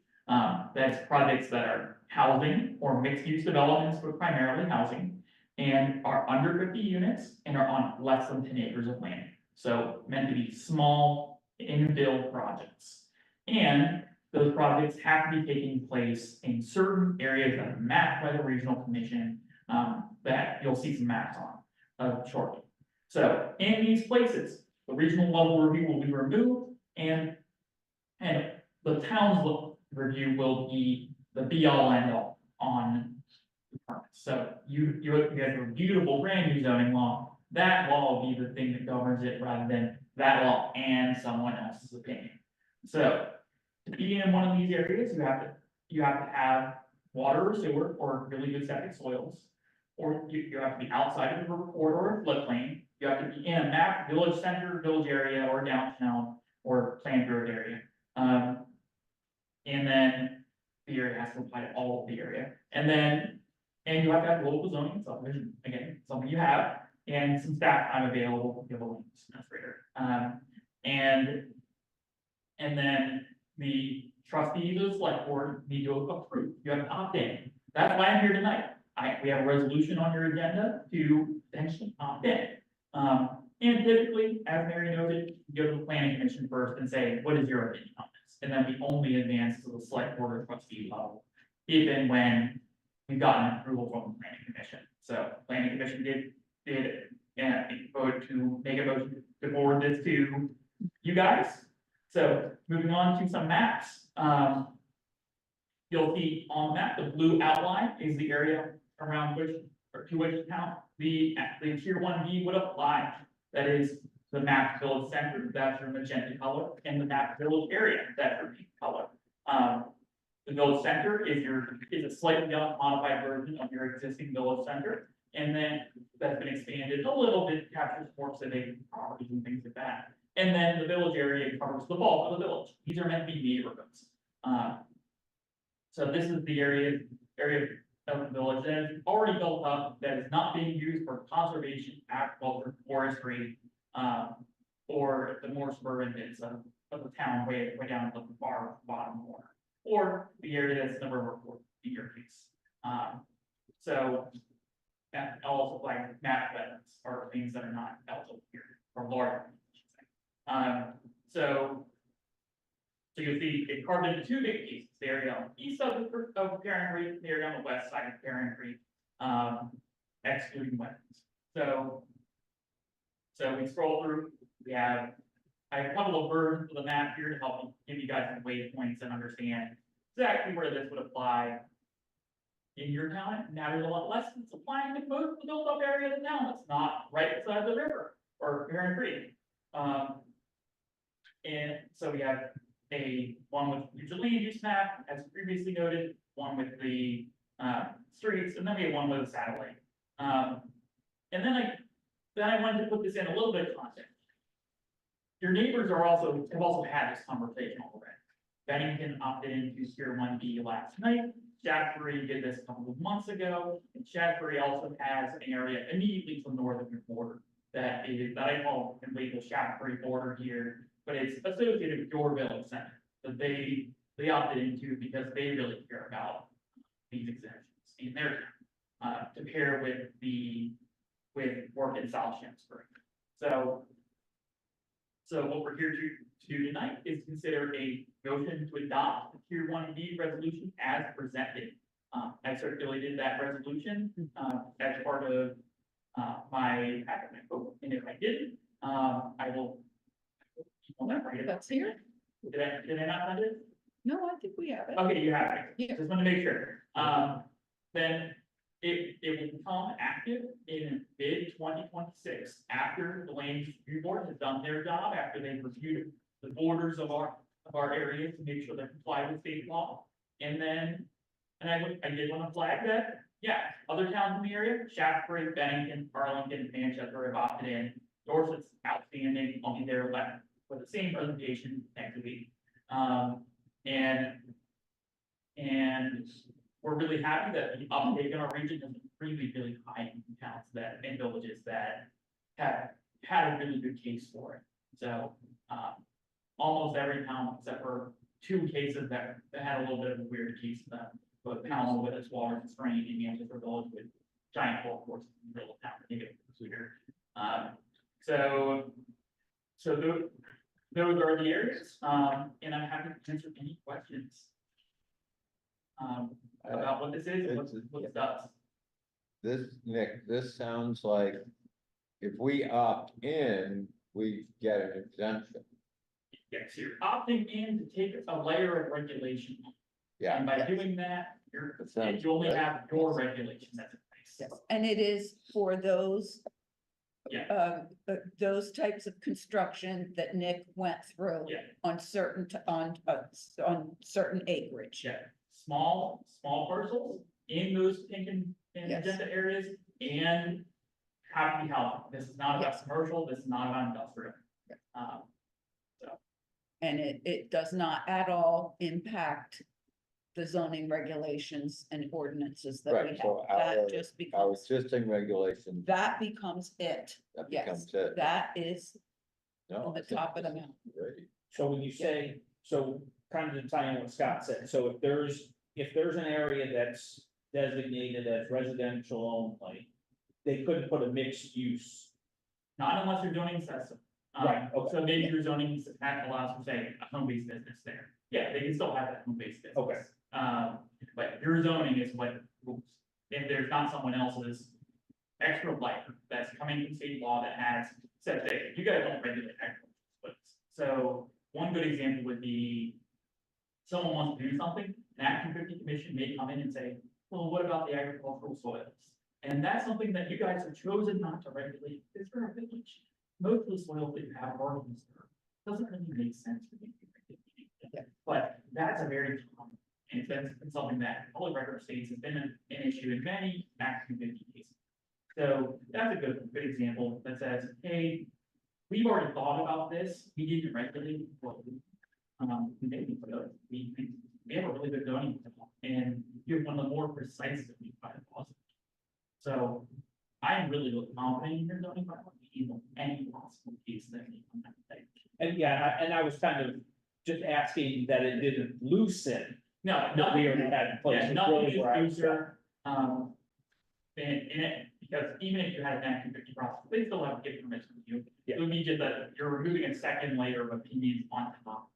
That's projects that are housing or mixed-use developments, but primarily housing, and are under 50 units and are on less than 10 acres of land. So meant to be small infill projects. And those projects have to be taking place in certain areas that are mapped by the regional commission, that you'll see some maps on shortly. So in these places, the regional level review will be removed, and the town's review will be the be-all end-all on the permits. So you have a beautiful brand new zoning law. That law will be the thing that governs it rather than that law and someone else's opinion. So to be in one of these areas, you have to have water or sewer or really good septic soils, or you have to be outside of the river corridor or floodplain. You have to be in a mapped village center, village area, or downtown, or planned road area. And then the area has to apply to all of the area. And you have to have local zoning subdivision, again, something you have, and some staff time available to give a land use administrator. And then the trustees of the select board need to approve. You have to opt in. That's why I'm here tonight. We have a resolution on your agenda to potentially opt in. And typically, as Mary noted, you go to the planning commission first and say, what is your opinion on this? And then we only advance to the select board or trustee level, if and when we've gotten approval from the planning commission. So planning commission did vote to make a motion to forward this to you guys. So moving on to some maps. You'll see on the map, the blue outline is the area around which, or to which town the Tier 1B would apply. That is the map village center, that's your magenta color, and the map village area, that's your pink color. The village center is a slightly modified version of your existing village center, and then that's been expanded a little bit, captures more civic properties and things like that. And then the village area covers the bulk of the village. These are meant to be neighborhoods. So this is the area of the village that is already built up, that is not being used for conservation, agriculture, forestry, or the more suburban bits of the town way down to the far bottom corner, or the area that's the river in your case. So and also like map wetlands or things that are not eligible here or large. So you'll see it carved into 2 big pieces, the area on the east of Parent Creek, the area on the west side of Parent Creek, excluding wetlands. So we scroll through, I have a couple of versions of the map here to help give you guys some waypoints and understand exactly where this would apply in your town. Now there's a lot less that's applying to most of the built up area of the town that's not right beside the river or Heron Creek. And so we have one with future land use map, as previously noted, one with the streets, and then we have one with a satellite. And then I wanted to put this in a little bit of context. Your neighbors have also had this conversation already. Bennington opted into Tier 1B last night. Shaftesbury did this a couple of months ago, and Shaftesbury also has an area immediately to the north of your border that I call completely the Shaftesbury border here, but it's associated with your village center that they opted into because they really care about these exemptions in their town, to pair with work in South Shaftesbury. So what we're here to do tonight is consider a motion to adopt the Tier 1B resolution as presented. I circulated that resolution as part of my packet, and if I didn't, I will. That's here? Did I not send it? No, I think we have it. Okay, you have it. Yeah. Just want to make sure. Then it will become active in mid-2026 after the land use review board has done their job, after they've reviewed the borders of our area to make sure they comply with state law. And then, I did want to flag that, yeah, other towns in the area, Shaftesbury, Bennington, Arlington, Manchester have opted in. Dorset's outstanding, I'll be there for the same presentation next week. And we're really happy that the uptake in our region has been really high in towns and villages that have had a really good case for it. So, almost every town except for 2 cases that had a little bit of a weird case, but Powell with its water constraint and Manchester Village with giant golf courses in the middle of town. I think it was weird. So those are the areas, and I'm happy to answer any questions about what this is and what it does. Nick, this sounds like if we opt in, we get an exemption. Yes, you're opting in to take a layer of regulation. Yeah. And by doing that, sounds you only good. have your regulations that's in place. Yes, and it is for those Yeah, those types of construction that Nick went through yeah, on certain, on certain acreage. yeah. Small parcels in those pink and Yes. magenta areas and have to be housing. This is not about Yes. commercial, this is not about industrial. And it does not at all impact the zoning regulations and ordinances that we Right, have. so That just our becomes, existing regulations, that becomes it. that Yes, becomes it. that is No, on the I think top of the this is mountain. great. So when you say, so kind of to tie in what Scott said, so if there's an area that's designated as residential only, they couldn't put a mixed use. Not unless your zoning says so. Right, okay. So maybe your zoning allows for, say, a home-based business there. Yeah, they can still have that home-based business. Okay. But your zoning is what rules. If there's not someone else's extra light that's coming from state law that has said, hey, you guys don't regulate agricultural splits. So one good example would be someone wants to do something, an Act 250 commission may come in and say, well, what about the agricultural soils? And that's something that you guys have chosen not to regulate because you're a village. Most of the soils that you have are already disturbed. Doesn't really make sense for you to be regulating. But that's a very common, and it's been something that public record states has been an issue in many Act 250 cases. So that's a good example that says, hey, we've already thought about this. We didn't regulate what we have a really good zoning law, and you're one of the more precise that we find laws. So I'm really confident in your zoning bylaw, in any possible case that you come out. And yeah, and I was kind of just asking that it didn't loosen. No, What we already had in place. Yeah, It's nothing really is where I was looser, in it, because even if you had an Act 250 process, they still have to get permission from you. It would be just that you're removing a second layer of opinions on top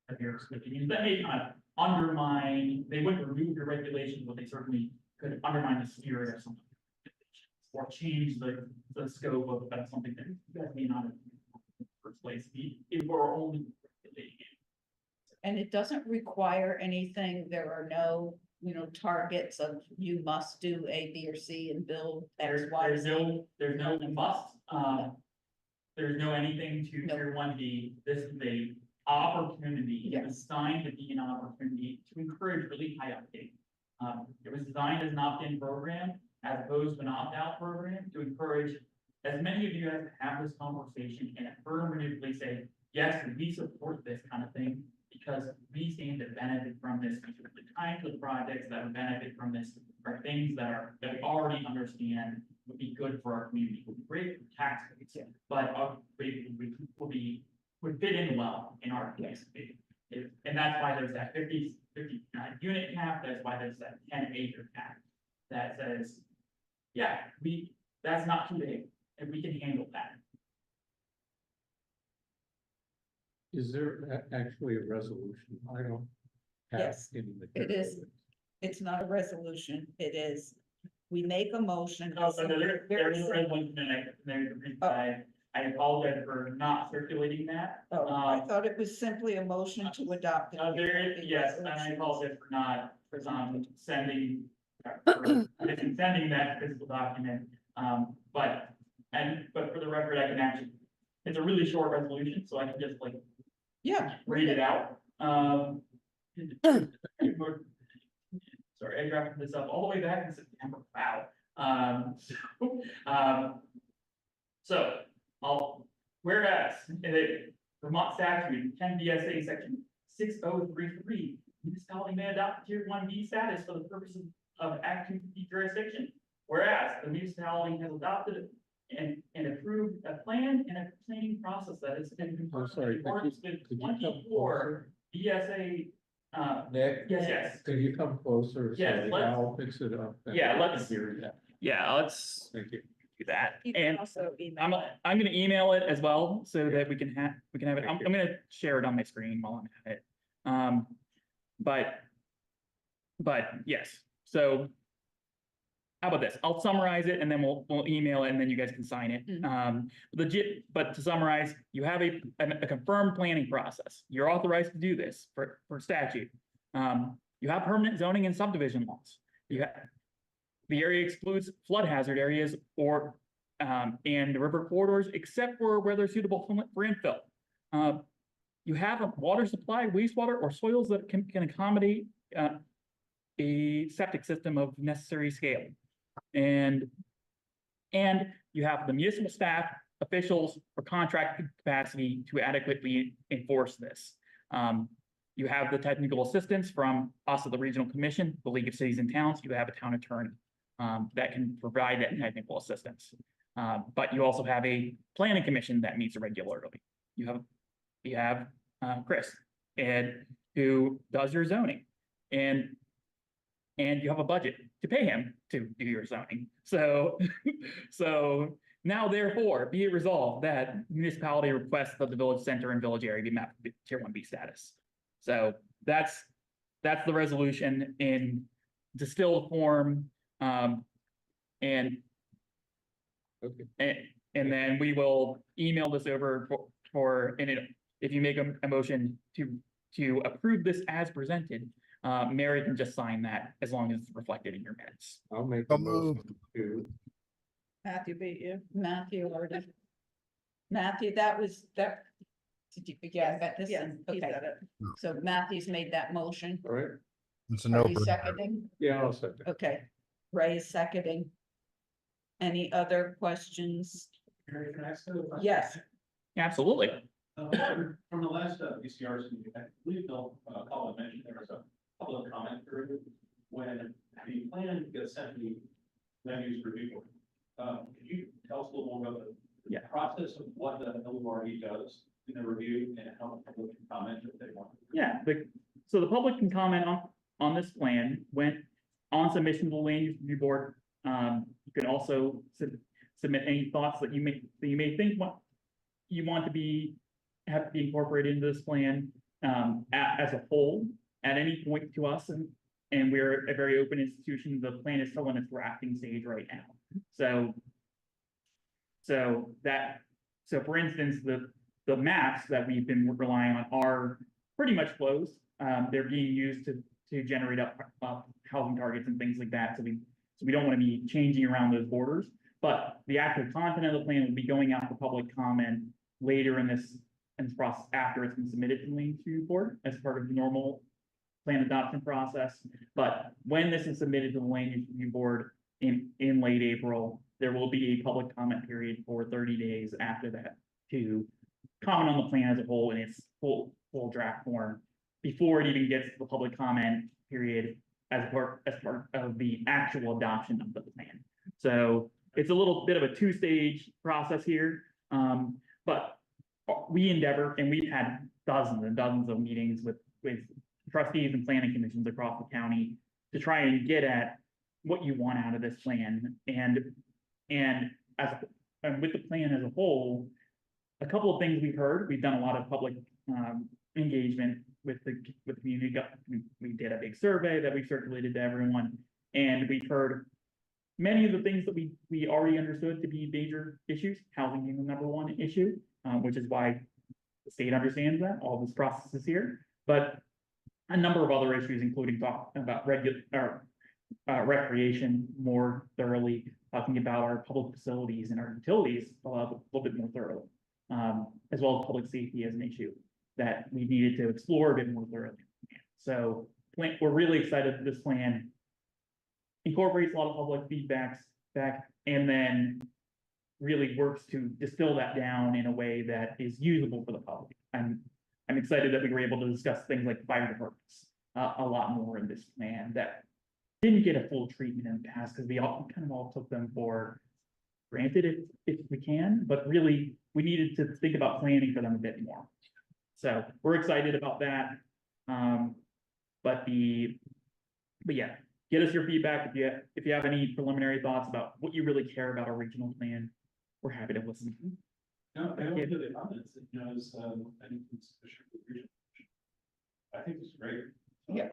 of your opinions. That may kind of undermine, they wouldn't remove your regulations, but they certainly could undermine the spirit of something. Or change the scope of something that you guys may not have in the first place, if we're only regulating it. And it doesn't require anything, there are no, targets of you must do A, B, or C and build X, Y, There's Z. there's no must, there's no anything to No. tier 1B, this is a opportunity, it was Yes. designed to be an opportunity to encourage really high uptake. It was designed as an opt-in program as opposed to an opt-out program to encourage as many of you as to have this conversation and affirmatively say, yes, we support this kind of thing because we stand to benefit from this. The kinds of projects that would benefit from this are things that we already understand would be good for our community, would be great for tax rates, but would fit in well in our community. And that's why there's that 50 unit cap, that's why there's that 10-acre cap that says, yeah, that's not too big, and we can handle that. Is there actually a resolution? I don't have. Yes, any it material. is. It's not a resolution, it is, we make a motion. Oh, so there's a Very resolution, and there's a reason I apologize for not circulating that. Oh, I thought it was simply a motion to adopt. it. Yes, and I apologize for not, sending, sending that physical document. But for the record, I can actually, it's a really short resolution, so I can just Yeah. read it out. Sorry, I drafted this up all the way back in September, wow. So, whereas, Vermont statute, 10 VSA section 6033, municipality may adopt tier 1B status for the purposes of Act 250 jurisdiction. Whereas, the municipality has adopted and approved a plan and a planning process that is in I'm sorry, accordance with could you come 24 VSA. Nick? Yes. Could you come closer? Yes, So let's- I'll fix it up. and Yeah, let's- hear that. Yeah, let's Thank you. do that. You can And also email. I'm gonna email it as well so that we can have it. I'm gonna share it on my screen while I'm at it. But yes, so. How about this? I'll summarize it and then we'll email it and then you guys can sign it. But to summarize, you have a confirmed planning process. You're authorized to do this for statute. You have permanent zoning and subdivision laws. The area excludes flood hazard areas and river corridors, except for where they're suitable for infill. You have a water supply, wastewater, or soils that can accommodate a septic system of necessary scale. And you have the municipal staff, officials, or contract capacity to adequately enforce this. You have the technical assistance from us at the Regional Commission, the League of Cities and Towns. You have a town attorney that can provide that technical assistance. But you also have a planning commission that meets regularly. You have Chris, who does your zoning, and you have a budget to pay him to do your zoning. So now therefore be it resolved that municipality requests that the village center and village area be mapped with tier 1B status. So that's the resolution in distilled form. And then we will email this over if you make a motion to approve this as presented, Mary can just sign that as long as it's reflected in your minutes. I'll make So a motion moved. to. Matthew beat you. Matthew already. Matthew, that. Did you, yeah, I got this. Yes, he Okay, said it. so Matthew's made that motion. All right. It's a Are no. you seconding? Yeah, I'll second. Okay, Ray is seconding. Any other questions? Mary, can I ask you a question? Yes, Absolutely. From the last VCRs, I believe Bill, Colin mentioned there was a public comment period when the plan gets sent to the land use review board. Could you tell us a little more about the process of what the LURE does in the review and how the public can comment if they want? Yeah, so the public can comment on this plan when on submission to the land use review board. You can also submit any thoughts that you may think you want to have to be incorporated into this plan as a whole at any point to us, and we're a very open institution. The plan is still in its drafting stage right now. So for instance, the maps that we've been relying on pretty much closed. They're being used to generate up housing targets and things like that, so we don't want to be changing around those borders. But the actual content of the plan will be going out for public comment later in this process after it's been submitted to the land use review board as part of the normal plan adoption process. But when this is submitted to the land use review board in late April, there will be a public comment period for 30 days after that to comment on the plan as a whole in its full draft form before it even gets to the public comment period as part of the actual adoption of the plan. So it's a little bit of a two-stage process here, but we endeavor, and we've had dozens and dozens of meetings with trustees and planning commissions across the county to try and get at what you want out of this plan. And with the plan as a whole, a couple of things we've heard. We've done a lot of public engagement with the community. We did a big survey that we circulated to everyone, and we've heard many of the things that we already understood to be major issues, housing being the number one issue, which is why the state understands that all this process is here. But a number of other issues, including talking about recreation more thoroughly, talking about our public facilities and our utilities a little bit more thoroughly, as well as public safety as an issue that we needed to explore a bit more thoroughly. So we're really excited that this plan incorporates a lot of public feedback and then really works to distill that down in a way that is usable for the public. I'm excited that we were able to discuss things like fire departments a lot more in this plan that didn't get a full treatment in the past because we all took them for granted if we can, but really we needed to think about planning for them a bit more. So we're excited about that. But yeah, get us your feedback if you have any preliminary thoughts about what you really care about our regional plan. We're happy to listen. No, I don't do the comments, I think it's I think it's great. Yeah,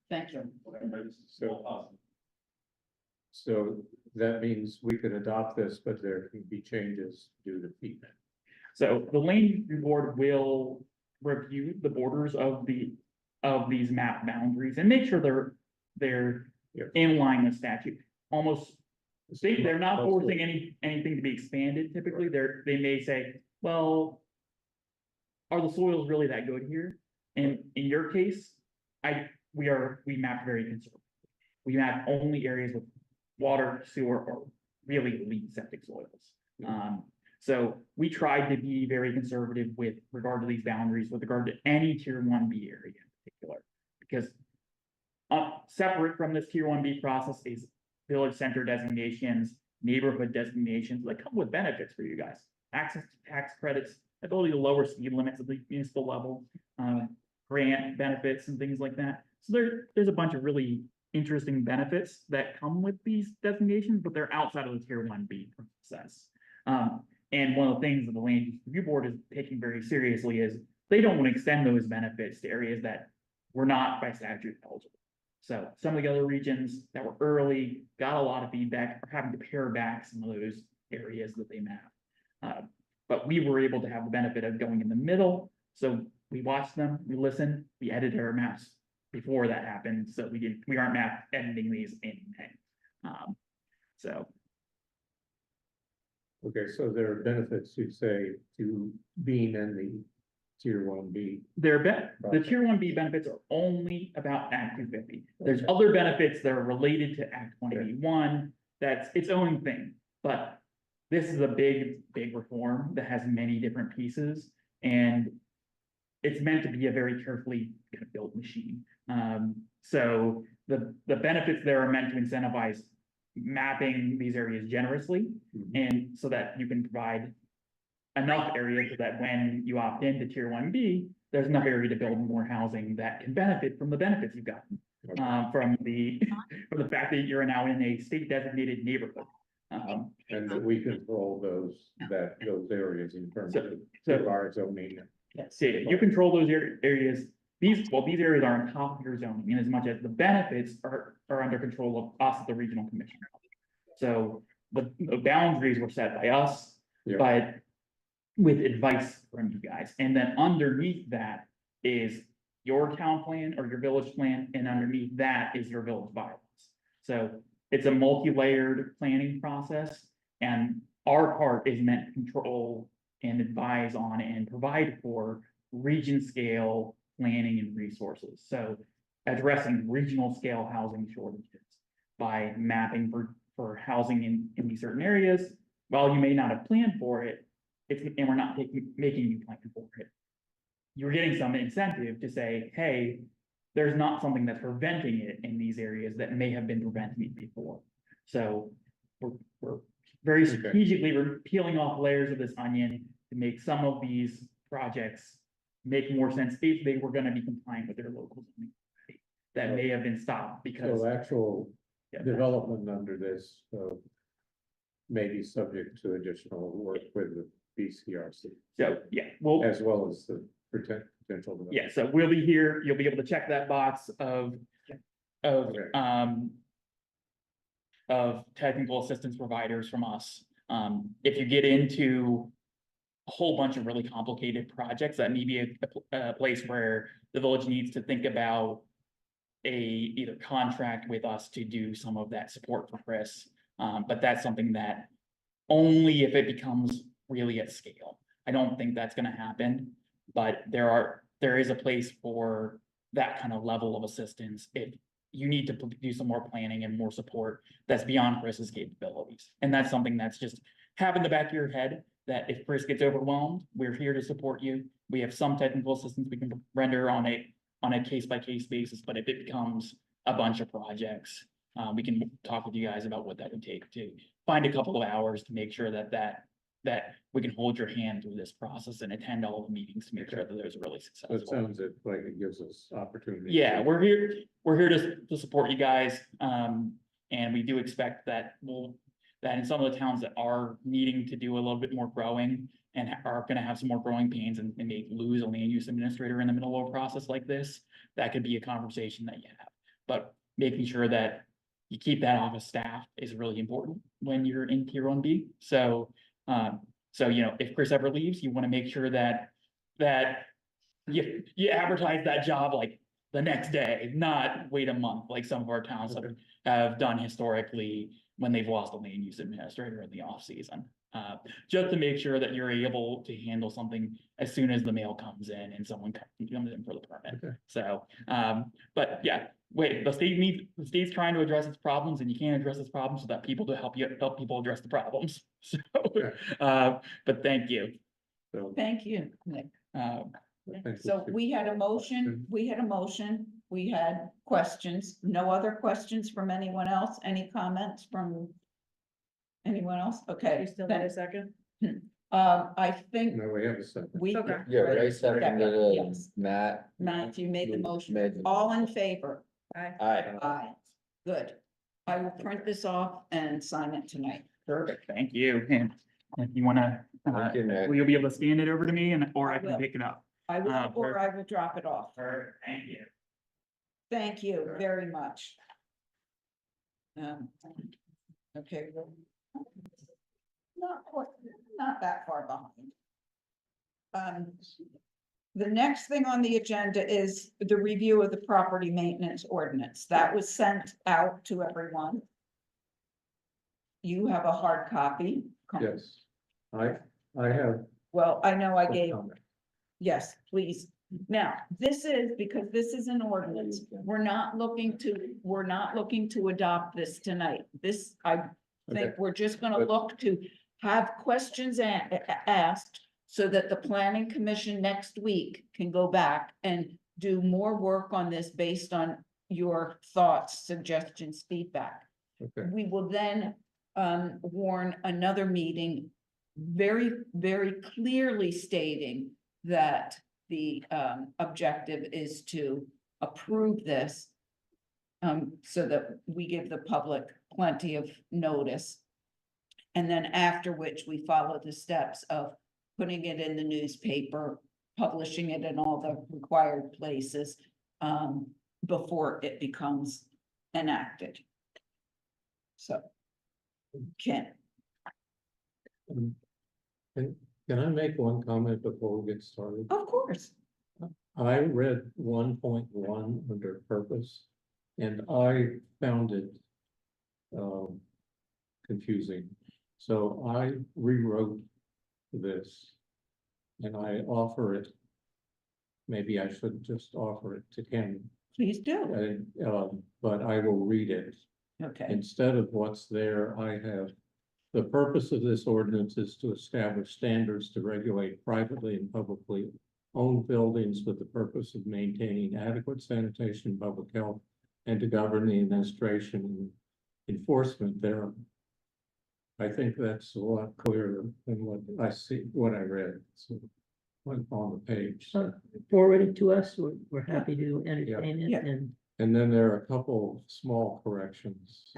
thank you. So that means we could adopt this, but there can be changes due to feedback. So the land use board will review the borders of these map boundaries and make sure they're in line with statute. Almost, they're not forcing anything to be expanded. Typically, they may say, well, are the soils really that good here? And in your case, we map very conservatively. We map only areas with water, sewer, or really elite septic soils. So we tried to be very conservative with regard to these boundaries, with regard to any tier 1B area in particular, because separate from this tier 1B process is village center designations, neighborhood designations that come with benefits for you guys. Access to tax credits, ability to lower speed limits at the municipal level, grant benefits and things like that. So there's a bunch of really interesting benefits that come with these designations, but they're outside of the tier 1B process. And one of the things that the land use review board is taking very seriously is they don't want to extend those benefits to areas that were not by statute eligible. So some of the other regions that were early, got a lot of feedback, are having to pare back some of those areas that they map. But we were able to have the benefit of going in the middle. So we watched them, we listened, we edited our maps before that happened. So we aren't map editing these in May. Okay, so there are benefits, you say, to being in the tier 1B. The tier 1B benefits are only about Act 250. There's other benefits that are related to Act 181. That's its own thing. But this is a big reform that has many different pieces, and it's meant to be a very carefully kind of built machine. So the benefits there are meant to incentivize mapping these areas generously, and so that you can provide enough area so that when you opt into tier 1B, there's enough area to build more housing that can benefit from the benefits you've gotten from the fact that you're now in a state designated neighborhood. And that we control those areas in terms of our zoning. So you control those areas. These areas are on top of your zoning, in as much as the benefits are under control of us at the regional commission. So the boundaries were set by us, but with advice from you guys. And then underneath that is your town plan or your village plan, and underneath that is your village bylaws. So it's a multi-layered planning process, and our part is meant to control and advise on and provide for region scale planning and resources. So addressing regional scale housing shortages by mapping for housing in these certain areas. While you may not have planned for it, and we're not making you plan for it, you're getting some incentive to say, hey, there's not something that's preventing it in these areas that may have been preventing it before. So we're very strategically, we're peeling off layers of this onion to make some of these projects make more sense if they were gonna be compliant with their local zoning. That may have been stopped because. So actual Yeah. development under this, may be subject to additional work with the BCRC, So, yeah, well, as well as the potential. Development. yeah, so we'll be here, you'll be able to check that box of technical assistance providers from us. If you get into a whole bunch of really complicated projects, that may be a place where the village needs to think about either contract with us to do some of that support for Chris. But that's something that only if it becomes really at scale. I don't think that's gonna happen, but there is a place for that kind of level of assistance if you need to do some more planning and more support that's beyond Chris's capabilities. And that's something that's just have in the back of your head, that if Chris gets overwhelmed, we're here to support you. We have some technical assistance we can render on a case-by-case basis, but if it becomes a bunch of projects, we can talk with you guys about what that would take to find a couple of hours to make sure that we can hold your hand through this process and attend all the meetings to make sure that there's really successful. It sounds like it gives us opportunity. Yeah, we're here to support you guys. And we do expect that that in some of the towns that are needing to do a little bit more growing and are gonna have some more growing pains and may lose a land use administrator in the middle of a process like this, that could be a conversation that you have. But making sure that you keep that office staff is really important when you're in Tier 1B. So, if Chris ever leaves, you want to make sure that you advertise that job like the next day, not wait a month like some of our towns have done historically when they've lost a land use administrator in the off season. Just to make sure that you're able to handle something as soon as the mail comes in and someone comes in for the permit. Okay. So, but yeah, the state's trying to address its problems, and you can't address its problems without people to help people address the problems. So, but thank you. So, Thank you, Nick. thank you. So we had a motion, we had questions, no other questions from anyone else, any comments from anyone else? Okay. You still need a second? I think No, we have a second. we. Okay. Yeah, Ray seconded it, Yes. Matt. Matt, you made the motion. Made the- All in favor? Aye. Aye. Aye. Good. I will print this off and sign it tonight. Perfect, thank you. And if you wanna, Thank you, Nick. will you be able to scan it over to me or I I can will. pick it up? I will, or I will drop it off. Perfect, thank you. Thank you very much. Okay. well, not that far behind. The next thing on the agenda is the review of the property maintenance ordinance. That was sent out to everyone. You have a hard copy. Yes, I have. Well, I know I a gave, comment. yes, please. Now, this is because this is an ordinance. We're not looking to adopt this tonight. This, I think Okay. we're just gonna But- look to have questions asked so that the planning commission next week can go back and do more work on this based on your thoughts, suggestions, feedback. Okay. We will then warn another meeting, very, very clearly stating that the objective is to approve this. So that we give the public plenty of notice. And then after which we follow the steps of putting it in the newspaper, publishing it in all the required places, before it becomes enacted. So. Ken, Can I make one comment before we get started? of course, I read 1.1 under purpose, and I found it confusing. So I rewrote this, and I offer it. Maybe I should just offer it to Ken, Please do. but I will read it. Okay. Instead of what's there, I have, the purpose of this ordinance is to establish standards to regulate privately and publicly owned buildings with the purpose of maintaining adequate sanitation, public health, and to govern the administration and enforcement thereof. I think that's a lot clearer than what I see, what I read, so on the page. Forward it to us, we're happy to entertain it Yeah. And then there are a couple small corrections.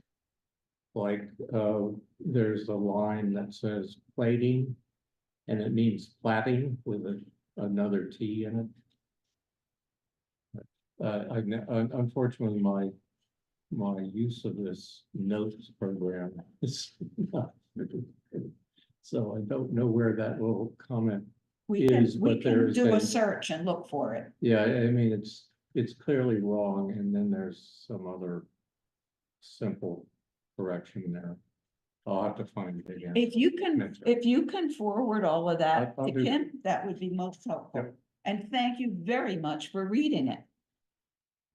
Like, there's a line that says plating, and it means platting with another T in it. Unfortunately, my use of this notes program is not very good. So I don't know where that little comment We can, is, we but can there's do a- a search and look for it. Yeah, I mean, it's clearly wrong, and then there's some other simple correction there. I'll have to find it again. If you can forward all of that I'll to do Kim, that would be most helpful. Yep. And thank you very much for reading it.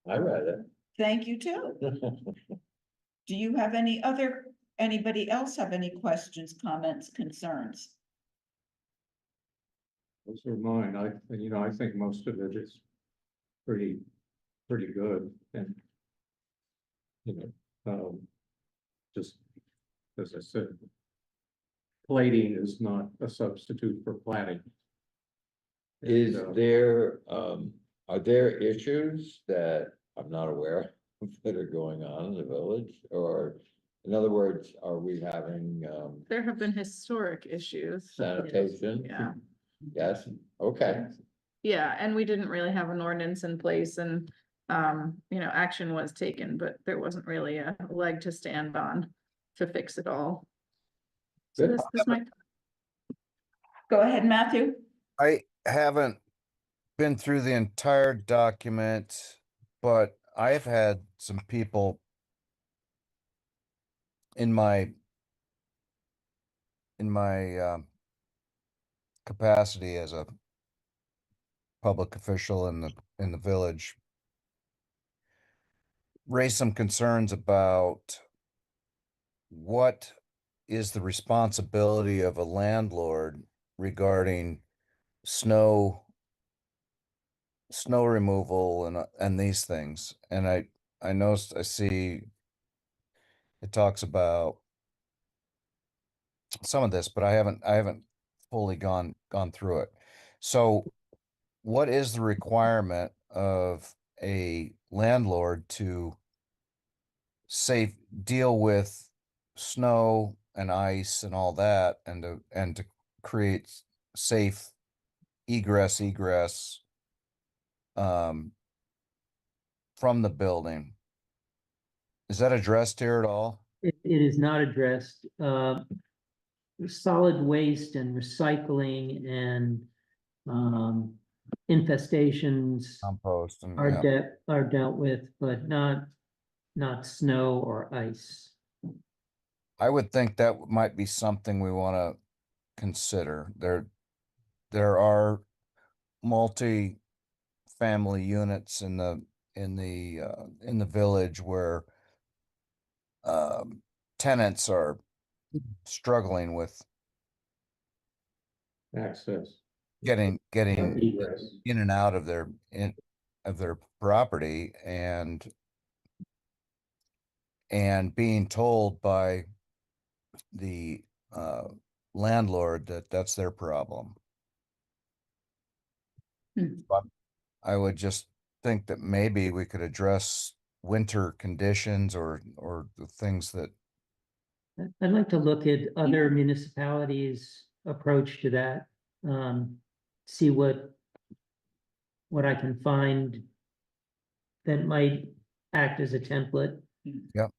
I read Thank you too. it. Do you have anybody else have any questions, comments, concerns? Those are mine. I think most of it is pretty good, and just as I said, plating is not a substitute for platting. Is And, there, are there issues that I'm not aware of that are going on in the village? Or, in other words, are we having, There have been historic issues. sanitation? Yeah. Yes, okay. Yeah, and we didn't really have an ordinance in place and, action was taken, but there wasn't really a leg to stand on to fix it all. So Good. this might, Go ahead, Matthew. I haven't been through the entire document, but I've had some people in my capacity as a public official in the village raise some concerns about what is the responsibility of a landlord regarding snow removal and these things. And I noticed, I see it talks about some of this, but I haven't fully gone through it. So what is the requirement of a landlord to deal with snow and ice and all that, and to create safe egress from the building? Is that addressed here at all? It is not addressed. Solid waste and recycling and infestations Compost and, are yeah. are dealt with, but not snow or ice. I would think that might be something we want to consider. There are multi-family units in the village where tenants are struggling with access. getting Egress. in and out of their property, and being told by the landlord that that's their problem. But I would just think that maybe we could address winter conditions or the things that, I'd like to look at other municipalities' approach to that. See what I can find that might act as a template. Yep.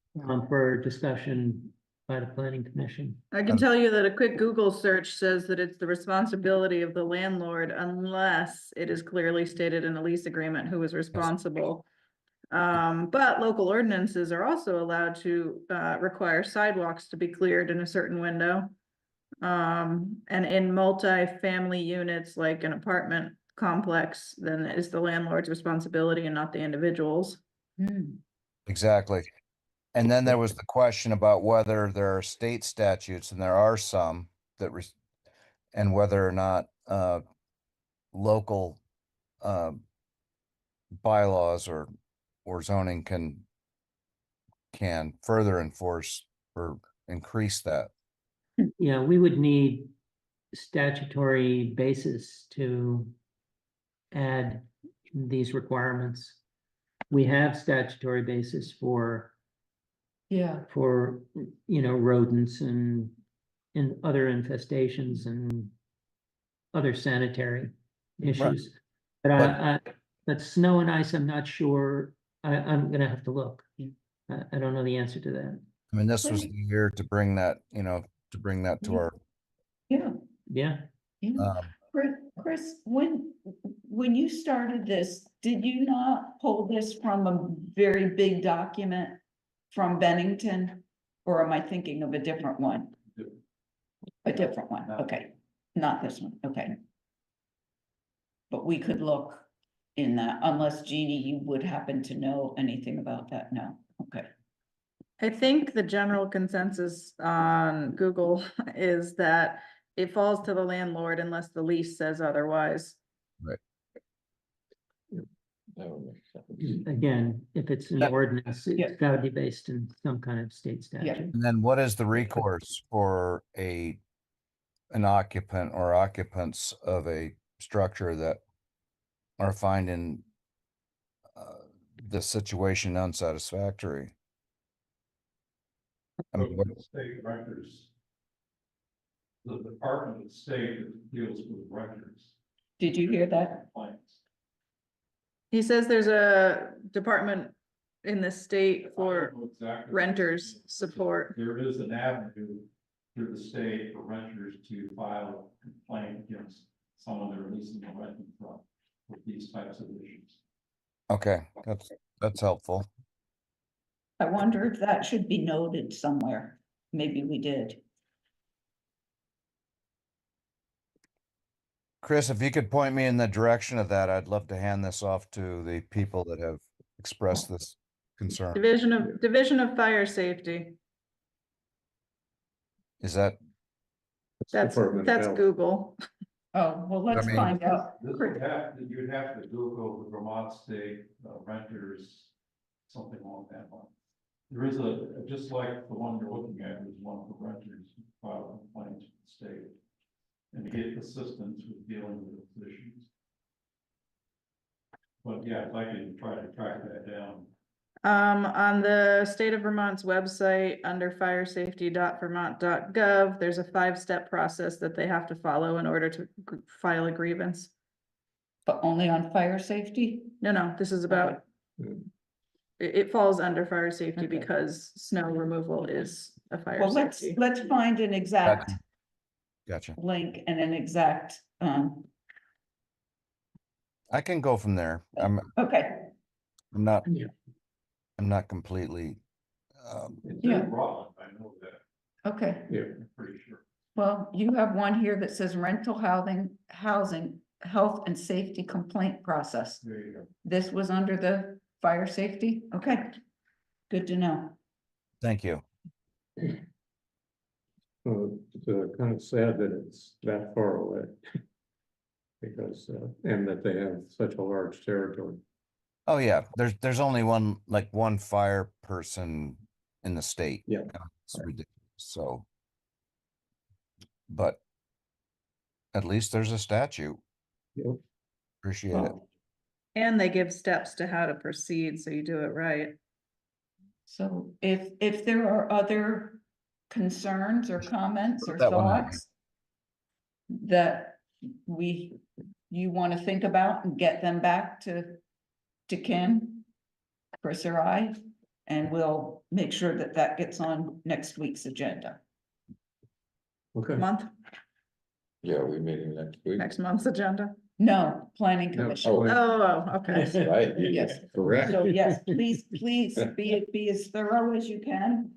For discussion by the planning commission. I can tell you that a quick Google search says that it's the responsibility of the landlord unless it is clearly stated in a lease agreement who is responsible. But local ordinances are also allowed to, require sidewalks to be cleared in a certain window. And in multi-family units, like an apartment complex, then it is the landlord's responsibility and not the individual's. Exactly. And then there was the question about whether there are state statutes, and there are some that and whether or not local bylaws or zoning can further enforce or increase that. Yeah, we would need statutory basis to add these requirements. We have statutory basis for, rodents and other infestations and other sanitary issues. But snow and ice, I'm not sure. I'm gonna have to look. I don't know the answer to that. I mean, this was the year to bring that, to our, Yeah. Yeah. Chris, when you started this, did you not pull this from a very big document from Bennington? Or am I thinking of a different one? A different one, okay, not this one, okay. But we could look in that, unless Jeannie, you would happen to know anything about that, no, okay. I think the general consensus on Google is that it falls to the landlord unless the lease says otherwise. Right. That would make sense. Again, if it's an ordinance, Yeah. it's gotta be based in some kind of state statute. And then what is the recourse for an occupant or occupants of a structure that are finding the situation unsatisfactory? I mean, State renters. The Department of State deals with renters. Did you hear that? He says there's a department in the state for renters support. There is an avenue through the state for renters to file a complaint against someone they're leasing or renting from with these types of issues. Okay, that's helpful. I wonder if that should be noted somewhere, maybe we did. Chris, if you could point me in the direction of that, I'd love to hand this off to the people that have expressed this concern. Division of Fire Safety. Is that, That's Google. Oh, well, let's mean- find out. You'd have to Google the Vermont State renters, something along that line. There is just like the one you're looking at, there's one for renters who file complaints with the state. And to get assistance with dealing with those issues. But yeah, if I can try to track that down. On the state of Vermont's website, under firesafety.vermont.gov, there's a 5-step process that they have to follow in order to file a grievance. But only on fire safety? No, this is about, it falls under fire safety Okay. because snow removal is a fire Well, safety. let's find an exact gotcha. link and an exact, I can go from there. okay, I'm not completely, It's Yeah. in Rutland, I know that, okay. I'm pretty sure. Well, you have one here that says rental housing, health and safety complaint process. There you go. This was under the fire safety? Okay, good to know. thank you. It's kind of sad that it's that far away. Because, and that they have such a large territory. Oh, yeah, there's only one fire person in the state. Yeah. It's ridiculous, so. But at least there's a statute. Yep. Appreciate it. And they give steps to how to proceed, so you do it right. So if there are other concerns or comments or That one out. thoughts that you want to think about and get them back to Ken, Chris or I, And we'll make sure that that gets on next week's agenda. Okay. Month, Yeah, we meeting next week. next month's agenda. No, planning No, commission. oh. Oh, okay. Right? Yes. Correct. So yes, please be as thorough as you can.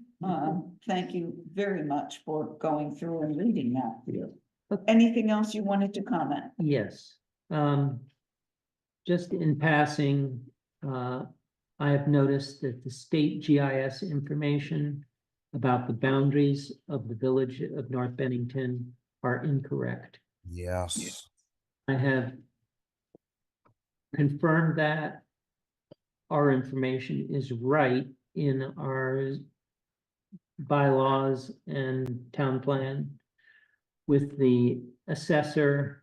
Thank you very much for going through and reading that. Yeah. Anything else you wanted to comment? Yes, just in passing, I have noticed that the state GIS information about the boundaries of the village of North Bennington are incorrect. Yes. I have confirmed that our information is right in our bylaws and town plan with the assessor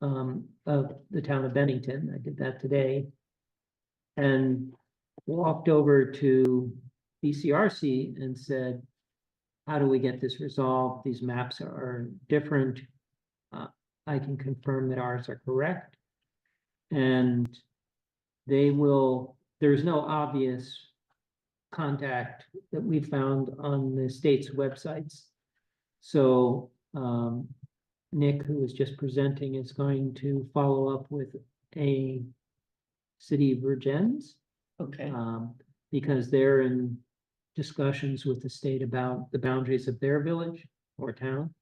of the town of Bennington. I did that today. And walked over to BCRC and said, how do we get this resolved? These maps are different. I can confirm that ours are correct. And they will, there's no obvious contact that we found on the state's websites. So Nick, who was just presenting, is going to follow up with a city of Virgins. Okay. Because they're in discussions with the state about the boundaries of their village or town.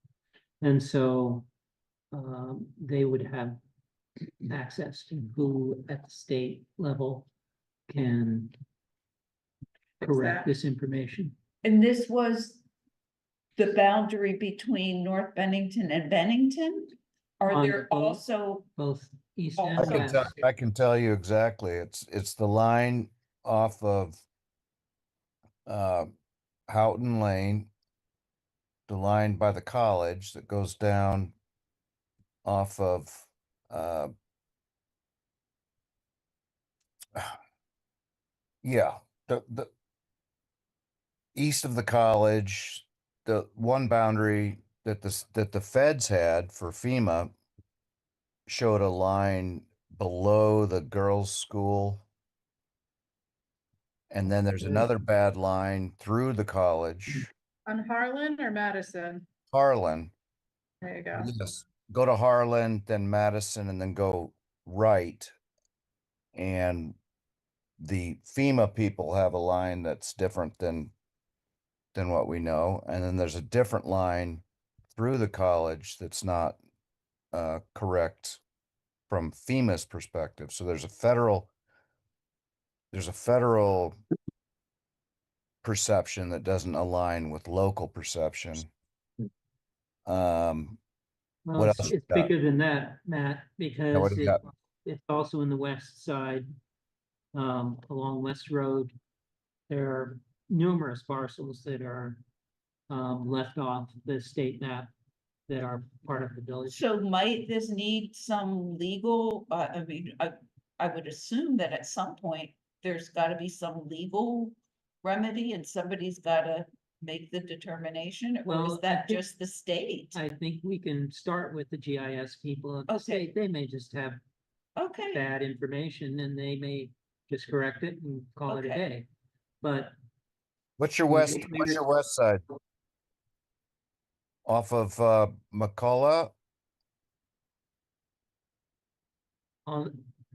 And so they would have access to who at the state level can correct this information. And this was the boundary between North Bennington and Bennington? Are On there both- also, Both east and Also- west. I can tell you exactly. It's the line off of Houghton Lane, the line by the college that goes down off of yeah, the east of the college, the one boundary that the feds had for FEMA showed a line below the girls' school. And then there's another bad line through the college, On Harlan or Madison? Harlan. There you go. Yes, go to Harlan, then Madison, and then go right. And the FEMA people have a line that's different than what we know. And then there's a different line through the college that's not correct from FEMA's perspective. So there's a federal perception that doesn't align with local perception. Well, What it's, else you it's got? bigger than that, Matt, because do you got? it's also in the west side, along West Road. There are numerous parcels that are left off the state map that are part of the village. so might this need some legal, I mean, I would assume that at some point, there's gotta be some legal remedy and somebody's gotta make the determination, or Well, is I that think- just the state? I think we can start with the GIS people of the Okay. state. They may just have Okay, bad information and they may just correct it and call it a Okay. day. But What's your we- west? we What's were- your west side? Off of McCullough?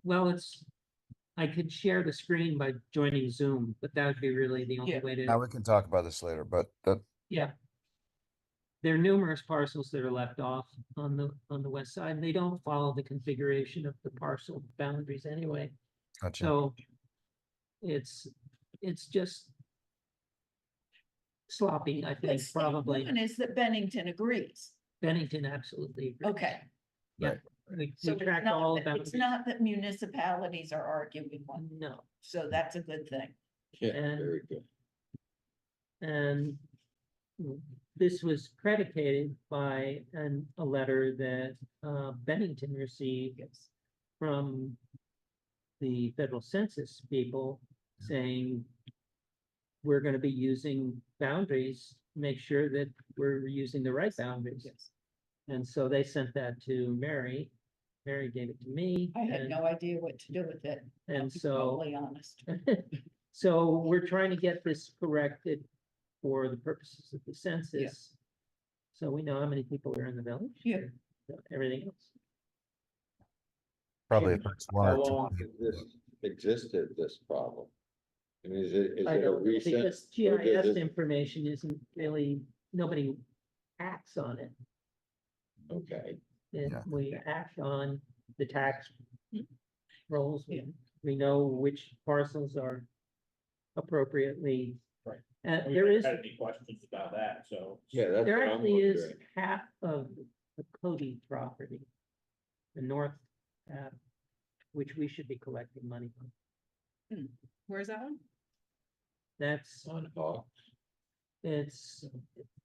well, I could share the screen by joining Zoom, but that would be really the only Yeah. way Now to, we can talk about this later, but yeah. There are numerous parcels that are left off on the west side, and they don't follow the configuration of the parcel boundaries anyway. gotcha. So it's just sloppy, I think, but step probably. one is that Bennington agrees, Bennington absolutely agrees. okay. Yeah. Right. We So it's tracked not all that- about it's not that municipalities are arguing one, no, so that's a good thing. Yeah, And- very good. and this was predicated by a letter that Bennington received from the federal census people saying we're gonna be using boundaries, make sure that we're using the right boundaries. And so they sent that to Mary. Mary gave it to me. I had and- no idea what to do with it. I'll And be so, totally honest. So we're trying to get this corrected for the purposes of the census. So we know how many people are in the village. Yeah. Everything else. Probably affects one How or two long has people. this existed, this problem? I mean, is it I a don't know, recent? because or does GIS it- information isn't really, nobody acts on it. Okay, Yeah. We act on the tax rolls. We know which parcels are appropriately. Right. And We there haven't is, had any questions about that, so. yeah, that's there what I'm actually is wondering. half of the Cody property, the north half, which we should be collecting money on. Where's that one? That's, On Hawk. it's,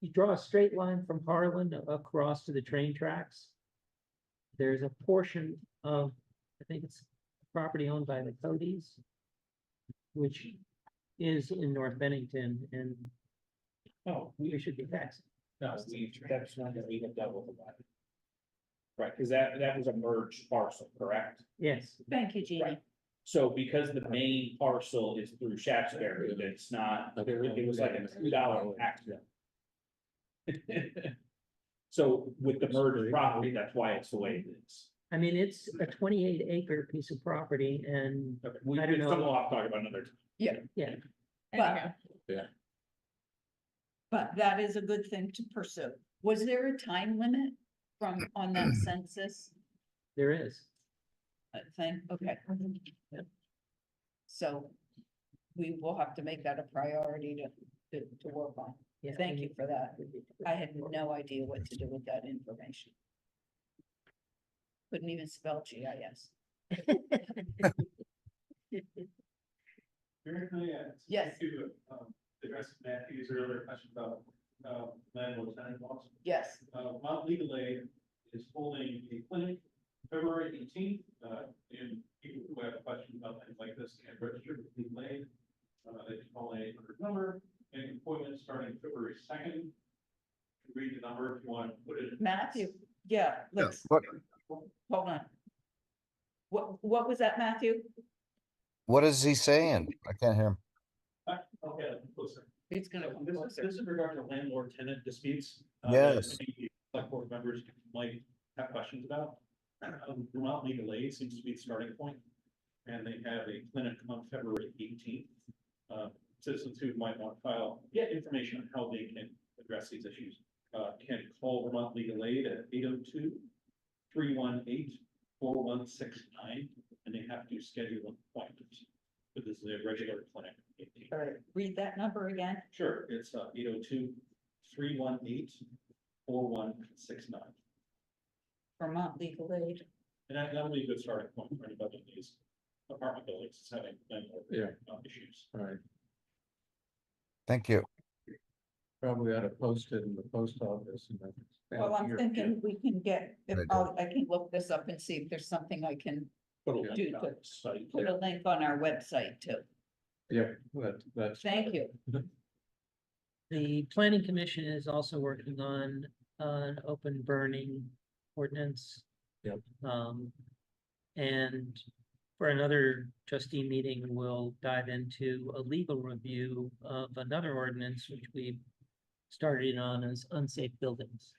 you draw a straight line from Harlan across to the train tracks. There's a portion of, I think it's property owned by the Codys, which is in North Bennington, and Oh, we should be taxing. no, that's not that we have dealt with about it. Right, because that was a merged parcel, correct? Yes, Thank you, Jeannie. So because the main parcel is through Shaftesbury, it's not, it was like a $2 tax bill. So with the merged property, that's why it's the way it is. I mean, it's a 28 acre piece of property, and Okay, we, I don't know. some will have to talk about another time. yeah, But, Yeah. but that is a good thing to pursue. Was there a time limit on that census there is. thing? Okay. So we will have to make that a priority to work on. Yeah, Thank you for that. we need to- I had no idea what to do with that information. Couldn't even spell GIS. Yes. Address Matthew's earlier question about, landlord tenant laws. Yes, Mount Legal Aid is holding a clinic February 18th, and people who have questions about things like this can register with Legal Aid. They can call a 800 number, and appointments starting February 2nd. Read the number if you want to put it. Matthew, yeah, let's, What, hold on. What was that, Matthew? what is he saying? I can't hear him. Okay, closer. It's gonna come This closer. is regard to landlord tenant disputes. Yes. that maybe Select board members might have questions about. Vermont Legal Aid seems to be the starting point, and they have a clinic on February 18th. Citizens who might want to get information on how they can address these issues, can call Vermont Legal Aid at 802-318-4169, and they have to schedule an appointment. But this is a regular clinic. All right, read that number again. Sure, it's 802-318-4169. Vermont Legal Aid. And that'll be a good starting point for anybody in these apartment buildings that's having landlord issues. Right. Thank you. Probably ought to post it in the post office. And then Well, I'm thinking we can get, Good I can look this up and see if there's something I can Put a link Do on the- the site. put a link on our website too. Yeah, that's. Thank you. The planning commission is also working on an open burning ordinance. Yep. And for another trustee meeting, we'll dive into a legal review of another ordinance, which we started on as unsafe buildings.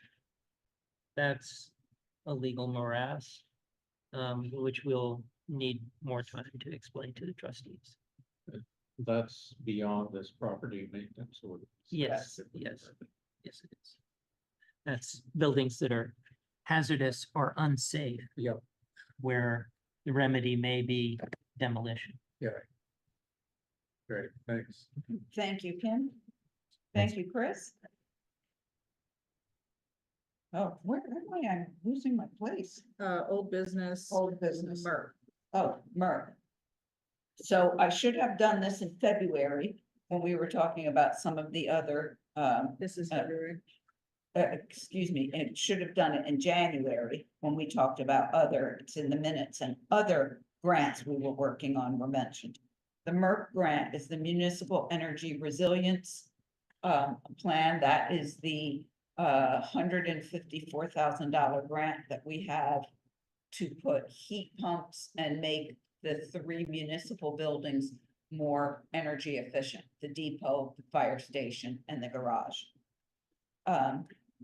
That's a legal morass, which we'll need more time to explain to the trustees. That's beyond this property maintenance ordinance. Yes, yes, yes, it is. That's buildings that are hazardous or unsafe. Yep. Where the remedy may be demolition. Yeah. Great, thanks. Thank you, Kim. Thank you, Chris. Oh, where am I? I'm losing my place. Old business. Old business. Merck. Oh, Merck. So I should have done this in February when we were talking about some of the other, This is February. excuse me, and should have done it in January when we talked about other, it's in the minutes, and other grants we were working on were mentioned. The Merck grant is the Municipal Energy Resilience plan. That is the $154,000 grant that we have to put heat pumps and make the 3 municipal buildings more energy efficient, the depot, the fire station, and the garage.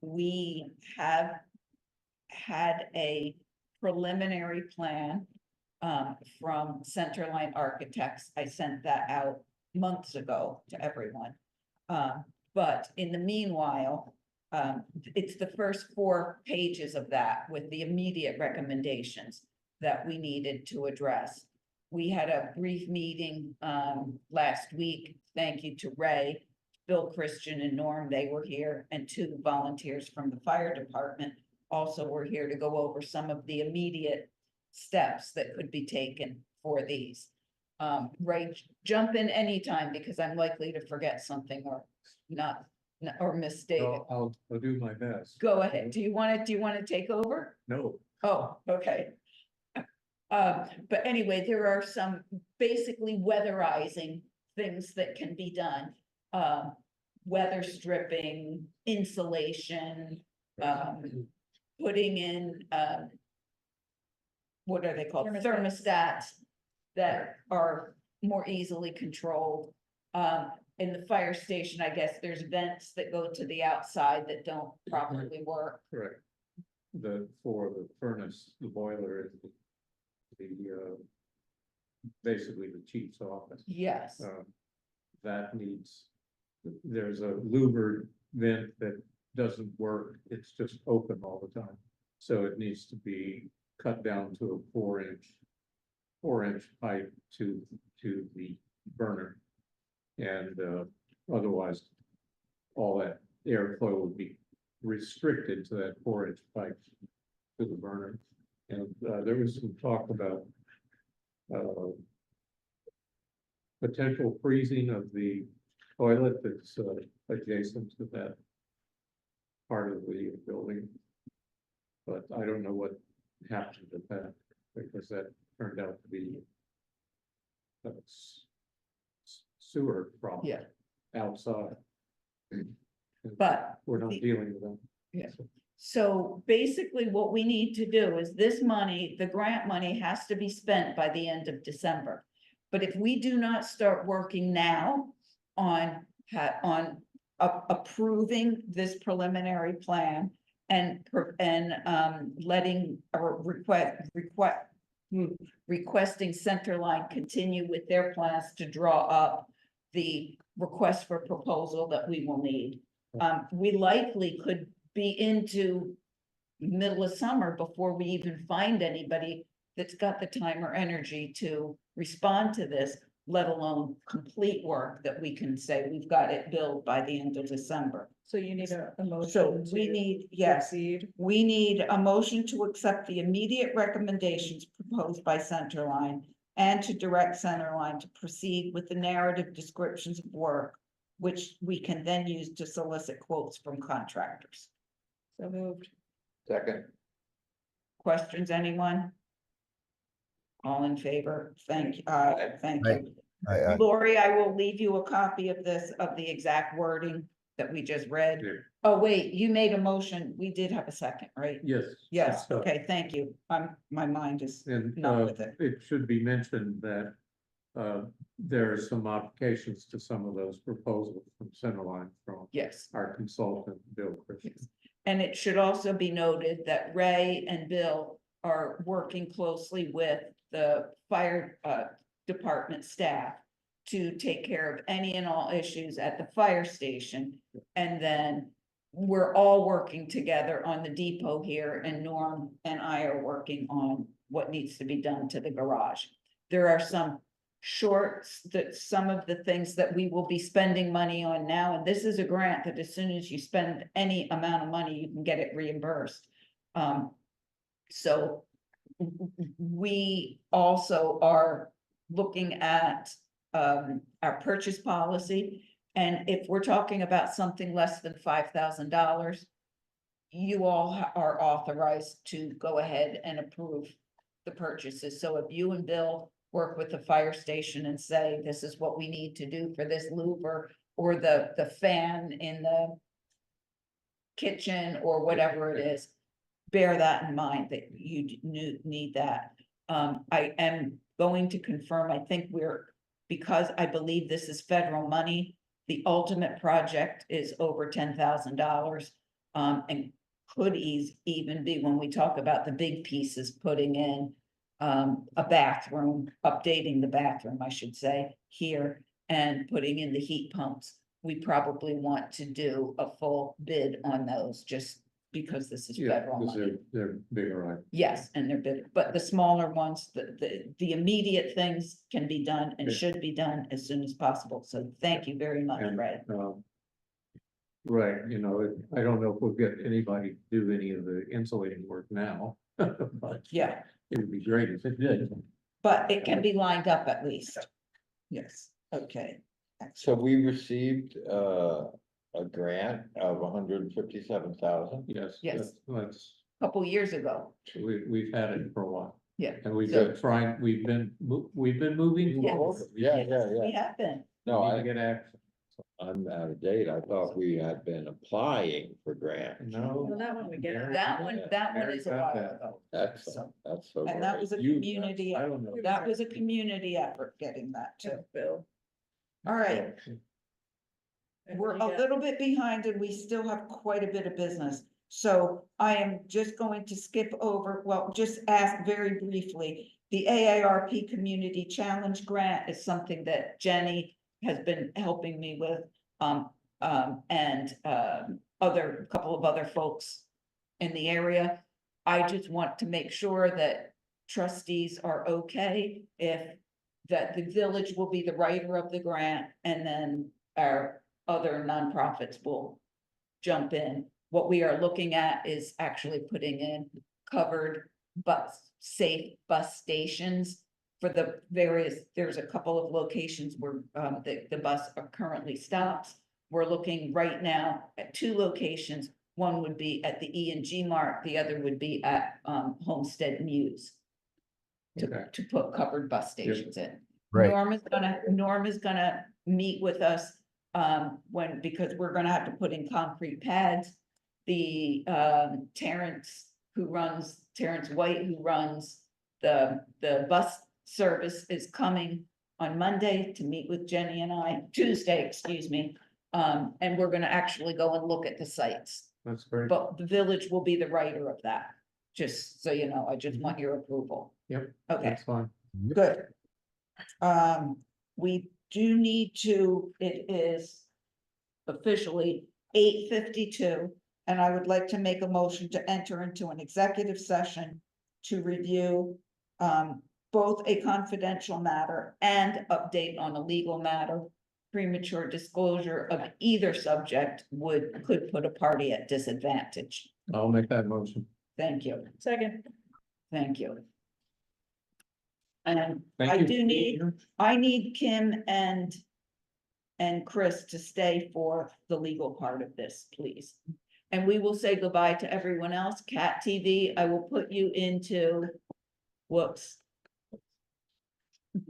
We have had a preliminary plan from Centerline Architects. I sent that out months ago to everyone. But in the meanwhile, it's the first 4 pages of that with the immediate recommendations that we needed to address. We had a brief meeting last week. Thank you to Ray, Bill, Christian, and Norm. They were here, and 2 volunteers from the fire department also were here to go over some of the immediate steps that could be taken for these. Ray, jump in anytime because I'm likely to forget something or not or mistake it. I'll do my best. Go ahead. Do you want to take over? No. Oh, okay. But anyway, there are some basically weatherizing things that can be done. Weather stripping, insulation, putting in, what are they called? Thermostats that are more easily controlled. In the fire station, I guess there's vents that go to the outside that don't properly work. Correct. For the furnace, the boiler is basically the chief's office. Yes, That needs, there's a louvered vent that doesn't work, it's just open all the time. So it needs to be cut down to a 4-inch pipe to the burner. And otherwise, all that airflow would be restricted to that 4-inch pipe to the burner. And there was some talk about potential freezing of the toilet that's adjacent to that part of the building. But I don't know what happened with that, because that turned out to be a sewer problem. Yeah. Outside. but We're not dealing with them. Yeah. So basically what we need to do is this money, the grant money has to be spent by the end of December. But if we do not start working now on approving this preliminary plan and letting or requesting Centerline continue with their plans to draw up the request for proposal that we will need. We likely could be into middle of summer before we even find anybody that's got the time or energy to respond to this, let alone complete work that we can say we've got it billed by the end of December. So you need a motion. So we to need, yes, proceed. we need a motion to accept the immediate recommendations proposed by Centerline and to direct Centerline to proceed with the narrative descriptions of work, which we can then use to solicit quotes from contractors. So moved. Second. Questions, anyone? All in favor? Thank you, thank you. Lori, I will leave you a copy of this, of the exact wording that we just read. Yeah. Oh, wait, you made a motion. We did have a second, right? Yes. Yes, okay, thank you. My mind is And not with it. it should be mentioned that there are some modifications to some of those proposals from Centerline from Yes, our consultant, Bill Christian. yes. And it should also be noted that Ray and Bill are working closely with the fire department staff to take care of any and all issues at the fire station. And then we're all working together on the depot here, and Norm and I are working on what needs to be done to the garage. There are some shorts that some of the things that we will be spending money on now, and this is a grant that as soon as you spend any amount of money, you can get it reimbursed. So we also are looking at our purchase policy. And if we're talking about something less than $5,000, you all are authorized to go ahead and approve the purchases. So if you and Bill work with the fire station and say, this is what we need to do for this louver or the fan in the kitchen or whatever it is, bear that in mind that you need that. I am going to confirm, I think we're because I believe this is federal money. The ultimate project is over $10,000. And could even be, when we talk about the big pieces, putting in a bathroom, updating the bathroom, I should say, here, and putting in the heat pumps. We probably want to do a full bid on those, just because this is Yeah, federal because money. they're bigger, right? Yes, and they're big, but the smaller ones, the immediate things can be done and Yeah. should be done as soon as possible. So thank you very much, And, Fred. Right, I don't know if we'll get anybody to do any of the insulating work now, but Yeah, it would be great if it did. but it can be lined up at least. Yes, okay. So we received a grant of 157,000. Yes. Yes. That's, Couple years ago. we've had it for a while, Yeah. and we've So- been trying, we've been moving Yes, forward. Yeah, yes, yeah, We yeah. have been. No, We need I, to get action. I'm out of date. I thought we had been applying for grants. No. Well, that one we get. Mary- That one Mary is a got while that. ago. Excellent. That's so. And that great. was a You- community, I don't know. that was a community effort getting that too. Bill. All right, we're a little bit behind and we still have quite a bit of business. So I am just going to skip over, well, just ask very briefly. The AARP Community Challenge Grant is something that Jenny has been helping me with. And couple of other folks in the area. I just want to make sure that trustees are okay that the village will be the writer of the grant, and then our other nonprofits will jump in. What we are looking at is actually putting in covered safe bus stations for the there's a couple of locations where the bus are currently stops. We're looking right now at 2 locations. One would be at the E&G Mart, the other would be at Homestead Muse. Okay. To put covered bus stations in. Right. Norm is gonna meet with us because we're gonna have to put in concrete pads. The Terrence White, who runs the bus service, is coming on Monday to meet with Jenny and I, Tuesday, excuse me. And we're gonna actually go and look at the sites, That's great. but the village will be the writer of that. Just so you know, I just want your approval. Yep. Okay, That's fine. good. We do need to, it is officially 8:52, and I would like to make a motion to enter into an executive session to review both a confidential matter and update on a legal matter. Premature disclosure of either subject could put a party at disadvantage. I'll make that motion. Thank you. Second. Thank you. And Thank I you. do need Kim and Chris to stay for the legal part of this, please. And we will say goodbye to everyone else. Cat TV, I will put you into, whoops.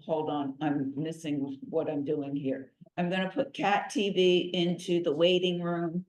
Hold on, I'm missing what I'm doing here. I'm gonna put Cat TV into the waiting room.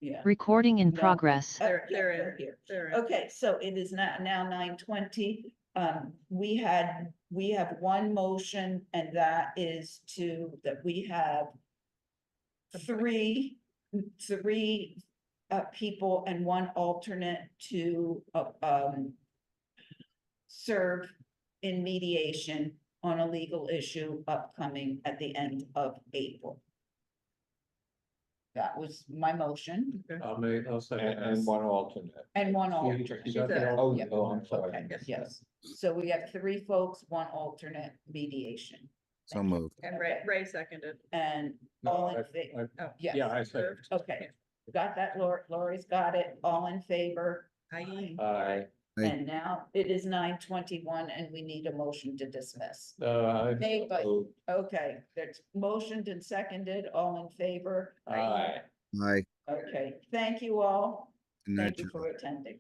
Yeah. Recording in No. progress. They're Here. They're in. Okay, so it is now 9:20. We have one motion, and that is that we have three people and one alternate to serve in mediation on a legal issue upcoming at the end of April. That was my motion, I'll second And that. one alternate. and one You- alternate. you got said- that? Oh, Yeah. oh, I'm sorry. Okay, yes, so we have three folks, one alternate mediation, So moved. And Ray seconded. and No, all in I- favor. I- Yes. Yeah, I second. Okay, got that, Lori's got it, all in favor, Aye. Aye. Aye. and now it is 9:21 and we need a motion to dismiss. I- Made by, Oh, okay, that's motioned and seconded, all in favor? aye. Aye. Okay, thank you all, Good night, thank you for attending.